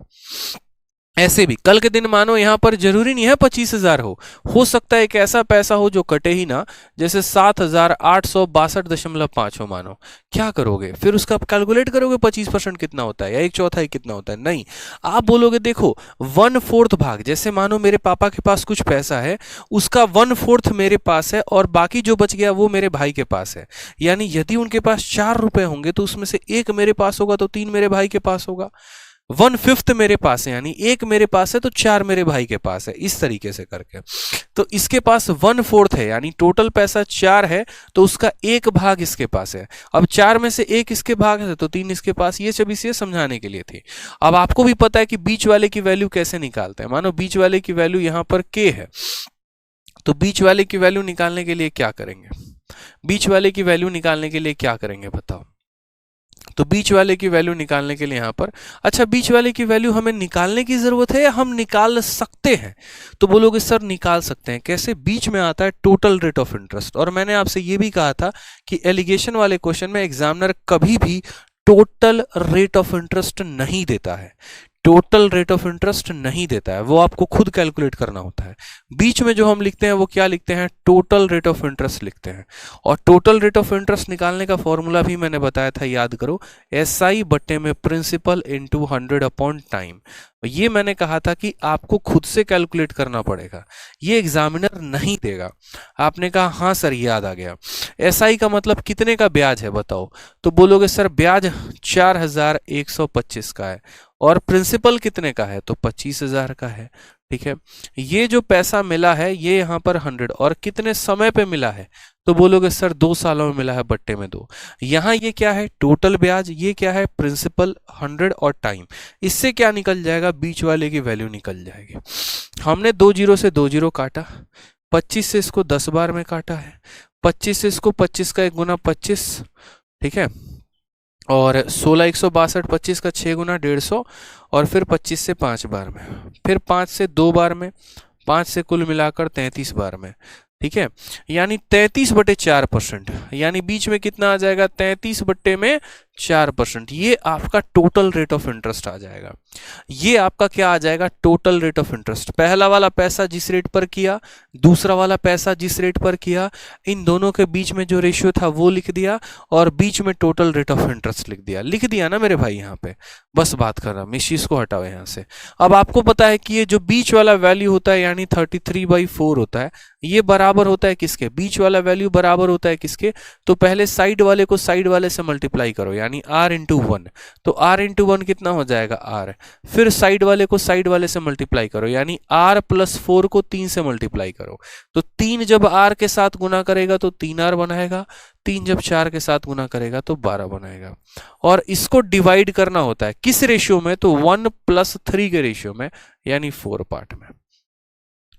ऐसे भी कल के दिन मानो यहाँ पर जरूरी नहीं है 25,000 हो सकता है एक ऐसा पैसा हो जो कटे ही ना, जैसे 7,862.5 हो मानो, क्या करोगे फिर, उसका कैलकुलेट करोगे 25% कितना होता है या 1/4 कितना होता है, नहीं, आप बोलोगे देखो 1/4 भाग, जैसे मानो मेरे पापा के पास कुछ पैसा है, उसका 1/4 मेरे पास है और बाकी जो बच गया वो मेरे भाई के पास है, यानी यदि उनके पास 4 रुपए होंगे तो उसमें से 1 मेरे पास होगा तो 3 मेरे भाई के पास होगा, 1/5 मेरे पास है, यानी 1 मेरे पास है तो 4 मेरे भाई के पास है, इस तरीके से करके। तो इसके पास 1/4 है, यानी टोटल पैसा 4 है, तो उसका 1 भाग इसके पास है। अब 4 में से 1 इसके भाग है तो 3 इसके पास। ये सब इसे समझाने के लिए थी। अब आपको भी पता है कि बीच वाले की वैल्यू कैसे निकालते हैं। मानो बीच वाले की वैल्यू यहाँ पर k है, तो बीच वाले की वैल्यू निकालने के लिए क्या करेंगे, बीच वाले की वैल्यू निकालने के लिए क्या करेंगे बताओ। तो बीच वाले की वैल्यू निकालने के लिए यहाँ पर, अच्छा बीच वाले की वैल्यू हमें निकालने की जरूरत है या हम निकाल सकते हैं? तो बोलोगे सर निकाल सकते हैं। कैसे? बीच में आता है टोटल रेट ऑफ इंटरेस्ट, और मैंने आपसे ये भी कहा था कि एलिगेशन वाले क्वेश्चन में एग्जामिनर कभी भी टोटल रेट ऑफ इंटरेस्ट नहीं देता है, टोटल रेट ऑफ इंटरेस्ट नहीं देता है, वो आपको खुद कैलकुलेट करना होता है। बीच में जो हम लिखते हैं वो क्या लिखते हैं? टोटल रेट ऑफ इंटरेस्ट लिखते हैं। और टोटल रेट ऑफ इंटरेस्ट निकालने का फॉर्मूला भी मैंने बताया था, याद करो, SI बट्टे में प्रिंसिपल इंटू 100 अपॉन टाइम। ये मैंने कहा था कि आपको खुद से कैलकुलेट करना पड़ेगा, ये एग्जामिनर नहीं देगा। आपने कहा हाँ सर याद आ गया। SI का मतलब कितने का ब्याज है बताओ? तो बोलोगे सर ब्याज 4125 का है, और प्रिंसिपल कितने का है? तो 25,000 का है। ठीक है, ये जो पैसा मिला है ये यहाँ पर 100, और कितने समय पे मिला है? तो बोलोगे सर 2 सालों में मिला है, बट्टे में 2। यहाँ ये क्या है? टोटल ब्याज। ये क्या है? प्रिंसिपल 100 और टाइम। इससे क्या निकल जाएगा? बीच वाले की वैल्यू निकल जाएगी। हमने 2 जीरो से 2 जीरो काटा, 25 से इसको 10 बार में काटा है, 25 से इसको 25 का 1 गुना 25, ठीक है, और 16 162, 25 का 6 गुना 150, और फिर 25 से 5 बार में, फिर 5 से 2 बार में, 5 से कुल मिलाकर 33 बार में। ठीक है, यानी 33/4%, यानी बीच में कितना आ जाएगा? 33/4%। ये आपका टोटल रेट ऑफ इंटरेस्ट आ जाएगा। ये आपका क्या आ जाएगा? Total rate of interest. पहला वाला पैसा जिस रेट पर किया, दूसरा वाला पैसा जिस रेट पर किया, इन दोनों के बीच में जो रेशियो था वो लिख दिया, और बीच में टोटल रेट ऑफ इंटरेस्ट लिख दिया ना मेरे भाई। यहाँ पे बस बात कर रहा हूं, इस चीज को हटाओ यहाँ से। अब आपको पता है कि ये जो बीच वाला वैल्यू होता है यानी 33/4 होता है, ये बराबर होता है किसके? बीच वाला वैल्यू बराबर होता है किसके? तो पहले साइड वाले को साइड वाले से मल्टीप्लाई करो, यानी r इंटू 1। तो r इंटू 1 कितना हो जाएगा? r। फिर साइड वाले को साइड वाले से मल्टीप्लाई करो, यानी r प्लस 4 को 3 से मल्टीप्लाई करो। तो 3 जब r के साथ गुना करेगा तो 3r बनाएगा, 3 जब 4 के साथ गुना करेगा तो 12 बनाएगा। और इसको डिवाइड करना होता है किस रेशियो में? तो 1+3 के रेशियो में, यानी 4 पार्ट में।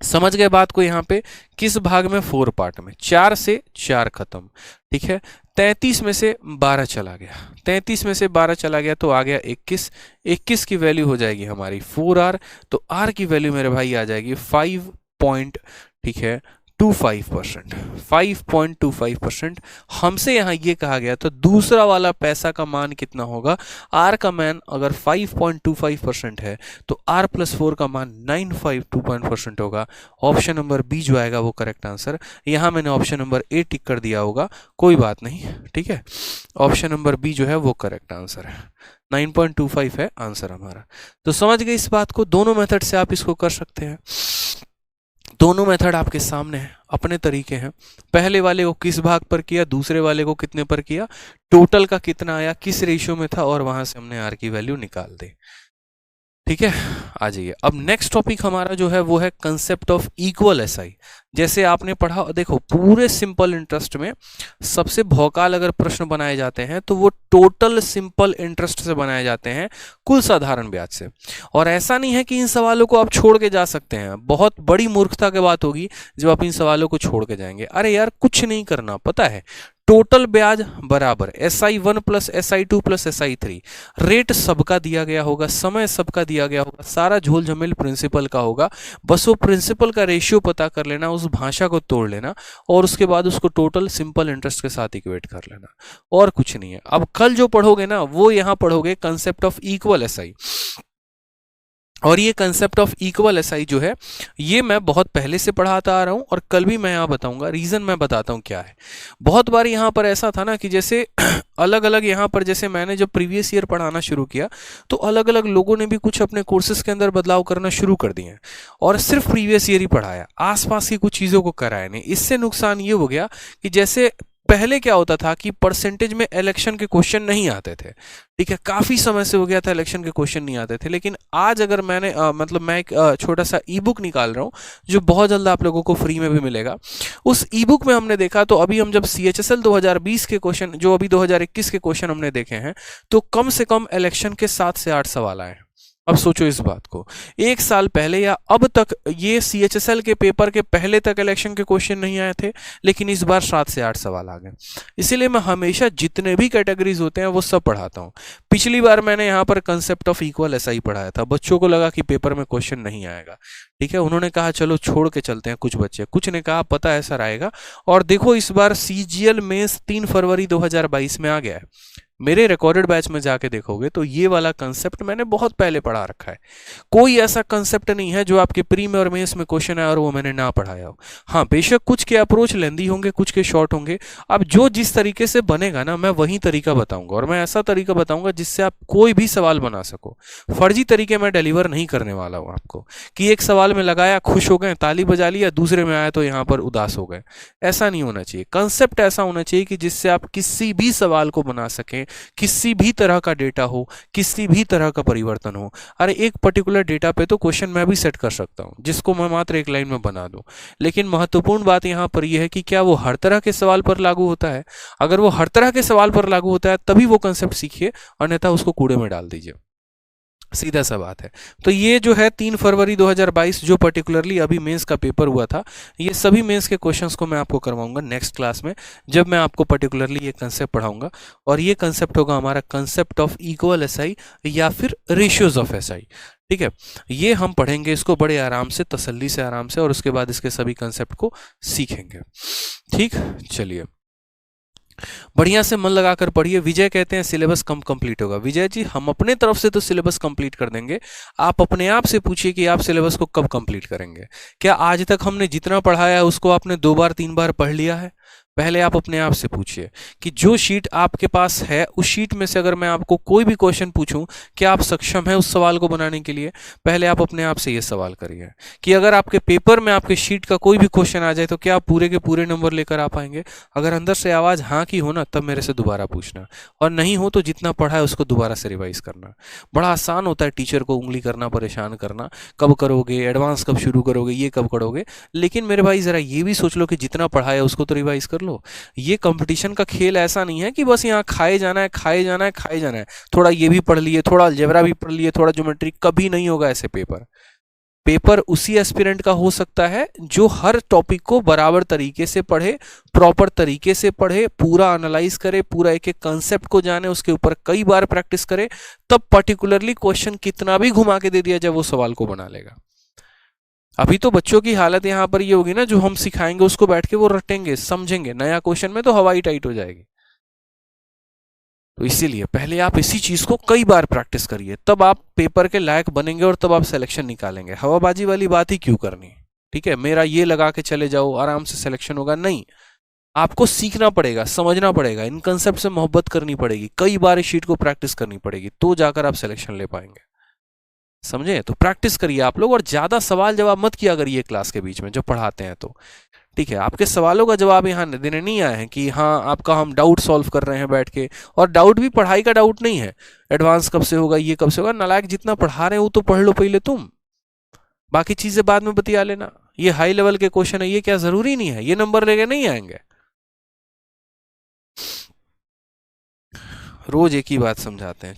समझ गए बात को? यहाँ पे किस भाग में? 4 पार्ट में। 4 से 4 खत्म। ठीक है, 33 में से 12 चला गया, 33 में से 12 चला गया तो आ गया 21। 21 की वैल्यू हो जाएगी हमारी 4r, तो r की वैल्यू मेरे भाई आ जाएगी 5.25%। 5.25%। हमसे यहाँ ये कहा गया तो दूसरा वाला पैसा का मान कितना होगा? r का मान अगर 5.25% है तो r प्लस 4 का मान 952% होगा। ऑप्शन नंबर बी जो आएगा वो करेक्ट आंसर। यहाँ मैंने ऑप्शन नंबर ए टिक कर दिया होगा, कोई बात नहीं, ठीक है। ऑप्शन नंबर बी जो है वो करेक्ट आंसर है, 9.25 है आंसर हमारा। तो समझ गए इस बात को? दोनों मेथड से आप इसको कर सकते हैं। दोनों मेथड आपके सामने हैं, अपने तरीके हैं। पहले वाले को किस भाग पर किया, दूसरे वाले को कितने पर किया, टोटल का कितना आया, किस रेशियो में था, और वहां से हमने आर की वैल्यू निकाल दी। ठीक है, आ जाइए। अब नेक्स्ट टॉपिक हमारा जो है वो है कंसेप्ट ऑफ इक्वल एसआई। जैसे आपने पढ़ा, देखो पूरे सिंपल इंटरेस्ट में सबसे भौकाल अगर प्रश्न बनाए जाते हैं तो वो टोटल सिंपल इंटरेस्ट से बनाए जाते हैं, कुल साधारण ब्याज से। और ऐसा नहीं है कि इन सवालों को आप छोड़ के जा सकते हैं, बहुत बड़ी मूर्खता की बात होगी जब आप इन सवालों को छोड़ के जाएंगे। अरे यार कुछ नहीं करना, पता है टोटल ब्याज बराबर SI1 plus SI2 plus SI3। Rate सबका दिया गया होगा, समय सबका दिया गया होगा, सारा झोल झमेल प्रिंसिपल का होगा। बस वो प्रिंसिपल का रेशियो पता कर लेना, उस भाषा को तोड़ लेना, और उसके बाद उसको टोटल सिंपल इंटरेस्ट के साथ इक्वेट कर लेना, और कुछ नहीं है। अब कल जो पढ़ोगे ना वो यहाँ पढ़ोगे कंसेप्ट ऑफ इक्वल एसआई। और ये कंसेप्ट ऑफ इक्वल एसआई जो है ये मैं बहुत पहले से पढ़ाता आ रहा हूँ, और कल भी मैं यहाँ बताऊंगा। रीजन मैं बताता हूँ क्या है। बहुत बार यहाँ पर ऐसा था ना कि जैसे अलग अलग यहाँ पर, जैसे मैंने जब प्रीवियस ईयर पढ़ाना शुरू किया तो अलग अलग लोगों ने भी कुछ अपने कोर्सेज के अंदर बदलाव करना शुरू कर दिए, और सिर्फ प्रीवियस ईयर ही पढ़ाया, आसपास की कुछ चीज़ों को कराया नहीं। इससे नुकसान ये हो गया कि जैसे पहले क्या होता था कि परसेंटेज में इलेक्शन के क्वेश्चन नहीं आते थे, ठीक है, काफी समय से हो गया था इलेक्शन के क्वेश्चन नहीं आते थे। लेकिन आज अगर मैंने मैं एक छोटा सा ई बुक निकाल रहा हूँ जो बहुत जल्द आप लोगों को फ्री में भी मिलेगा। उस ई बुक में हमने देखा, तो अभी हम जब CHSL 2020 के क्वेश्चन, जो अभी 2021 के क्वेश्चन हमने देखे हैं, तो कम से कम इलेक्शन के 7 से 8 सवाल आए। अब सोचो इस बात को, एक साल पहले या अब तक ये सीएचएसएल के पेपर के पहले तक इलेक्शन के क्वेश्चन नहीं आए थे, लेकिन इस बार 7 से 8 सवाल आ गए। इसीलिए मैं हमेशा जितने भी कैटेगरीज होते हैं वो सब पढ़ाता हूँ। पिछली बार मैंने यहाँ पर कंसेप्ट ऑफ इक्वल एसआई पढ़ाया था, बच्चों को लगा कि पेपर में क्वेश्चन नहीं आएगा, ठीक है, उन्होंने कहा चलो छोड़ के चलते हैं, कुछ बच्चे, कुछ ने कहा पता है सर आएगा। और देखो इस बार सीजीएल मेंस 3 फरवरी 2022 में आ गया है। मेरे रिकॉर्डेड बैच में जाके देखोगे तो ये वाला कंसेप्ट मैंने बहुत पहले पढ़ा रखा है। कोई ऐसा कंसेप्ट नहीं है जो आपके प्री में और मेंस में क्वेश्चन आया और वो मैंने ना पढ़ाया हो। हाँ बेशक कुछ के अप्रोच लेंदी होंगे, कुछ के शॉर्ट होंगे। अब जो जिस तरीके से बनेगा ना, मैं वही तरीका बताऊंगा, और मैं ऐसा तरीका बताऊंगा जिससे आप कोई भी सवाल बना सको। फर्जी तरीके मैं डिलीवर नहीं करने वाला हूँ आपको, कि एक सवाल में लगाया खुश हो गए ताली बजा लिया, दूसरे में आया तो यहाँ पर उदास हो गए। ऐसा नहीं होना चाहिए। कंसेप्ट ऐसा होना चाहिए कि जिससे आप किसी भी सवाल को बना सकें, किसी भी तरह का डेटा हो, किसी भी तरह का परिवर्तन हो। अरे एक पर्टिकुलर डेटा पे तो क्वेश्चन मैं भी सेट कर सकता हूँ जिसको मैं मात्र एक लाइन में बना दूं। लेकिन महत्वपूर्ण बात यहाँ पर यह है कि क्या वो हर तरह के सवाल पर लागू होता है। अगर वो हर तरह के सवाल पर लागू होता है तभी वो कंसेप्ट सीखिए, अन्यथा उसको कूड़े में डाल दीजिए। सीधा सा बात है। तो ये जो है 3 फरवरी 2022 जो पर्टिकुलरली अभी मेंस का पेपर हुआ था, ये सभी मेंस के क्वेश्चंस को मैं आपको करवाऊंगा नेक्स्ट क्लास में, जब मैं आपको पर्टिकुलरली ये कंसेप्ट पढ़ाऊंगा। और ये कंसेप्ट होगा हमारा कंसेप्ट ऑफ इक्वल एसआई या फिर रेशियोज ऑफ एसआई। ठीक है, ये हम पढ़ेंगे इसको बड़े आराम से, तसल्ली से, आराम से, और उसके बाद इसके सभी कंसेप्ट को सीखेंगे। ठीक, चलिए बढ़िया से मन लगाकर पढ़िए। विजय कहते हैं सिलेबस कम कंप्लीट होगा। विजय जी हम अपने तरफ से तो सिलेबस कंप्लीट कर देंगे, आप अपने आप से पूछिए कि आप सिलेबस को कब कंप्लीट करेंगे। क्या आज तक हमने जितना पढ़ाया है उसको आपने 2 बार 3 बार पढ़ लिया है? पहले आप अपने आप से पूछिए कि जो शीट आपके पास है उस शीट में से अगर मैं आपको कोई भी क्वेश्चन पूछूं, क्या आप सक्षम हैं उस सवाल को बनाने के लिए? पहले आप अपने आप से ये सवाल करिए कि अगर आपके पेपर में आपके शीट का कोई भी क्वेश्चन आ जाए तो क्या आप पूरे के पूरे नंबर लेकर आ पाएंगे? अगर अंदर से आवाज हाँ की हो ना, तब मेरे से दोबारा पूछना, और नहीं हो तो जितना पढ़ा है उसको दोबारा से रिवाइज करना। बड़ा आसान होता है टीचर को उंगली करना, परेशान करना, कब करोगे, एडवांस कब शुरू करोगे, ये कब करोगे। लेकिन मेरे भाई जरा ये भी सोच लो कि जितना पढ़ा है उसको तो रिवाइज कर लो। ये कंपटीशन का खेल ऐसा नहीं है कि बस यहाँ खाए जाना है, खाए जाना है, खाए जाना है, थोड़ा ये भी पढ़ लिए, थोड़ा अलजेब्रा भी पढ़ लिए, थोड़ा ज्योमेट्री। कभी नहीं होगा ऐसे पेपर। पेपर उसी एस्पिरेंट का हो सकता है जो हर टॉपिक को बराबर तरीके से पढ़े, प्रॉपर तरीके से पढ़े, पूरा एनालाइज करे, पूरा एक एक कंसेप्ट को जाने, उसके ऊपर कई बार प्रैक्टिस करे, तब पर्टिकुलरली क्वेश्चन कितना भी घुमा के दे दिया जाए वो सवाल को बना लेगा। अभी तो बच्चों की हालत यहां पर ये होगी ना, जो हम सिखाएंगे उसको बैठ के वो रटेंगे, समझेंगे, नया क्वेश्चन में तो हवाई टाइट हो जाएगी। तो इसीलिए पहले आप इसी चीज को कई बार प्रैक्टिस करिए, तब आप पेपर के लायक बनेंगे और तब आप सिलेक्शन निकालेंगे। हवाबाजी वाली बात ही क्यों करनी? ठीक है, मेरा ये लगा के चले जाओ आराम से सिलेक्शन होगा, नहीं। आपको सीखना पड़ेगा, समझना पड़ेगा, इन कंसेप्ट से मोहब्बत करनी पड़ेगी, कई बार इस शीट को प्रैक्टिस करनी पड़ेगी, तो जाकर आप सिलेक्शन ले पाएंगे। समझे? तो प्रैक्टिस करिए आप लोग, और ज्यादा सवाल जवाब मत किया करिए क्लास के बीच में जब पढ़ाते हैं तो। ठीक है, आपके सवालों का जवाब यहाँ देने नहीं आए हैं कि हाँ आपका हम डाउट सॉल्व कर रहे हैं बैठ के, और डाउट भी पढ़ाई का डाउट नहीं है, एडवांस कब से होगा, ये कब से होगा। नालायक, जितना पढ़ा रहे हो तो पढ़ लो पहले तुम, बाकी चीजें बाद में बतिया लेना। ये हाई लेवल के क्वेश्चन है, ये क्या जरूरी नहीं है, ये नंबर लेके नहीं आएंगे। रोज एक ही बात समझाते हैं।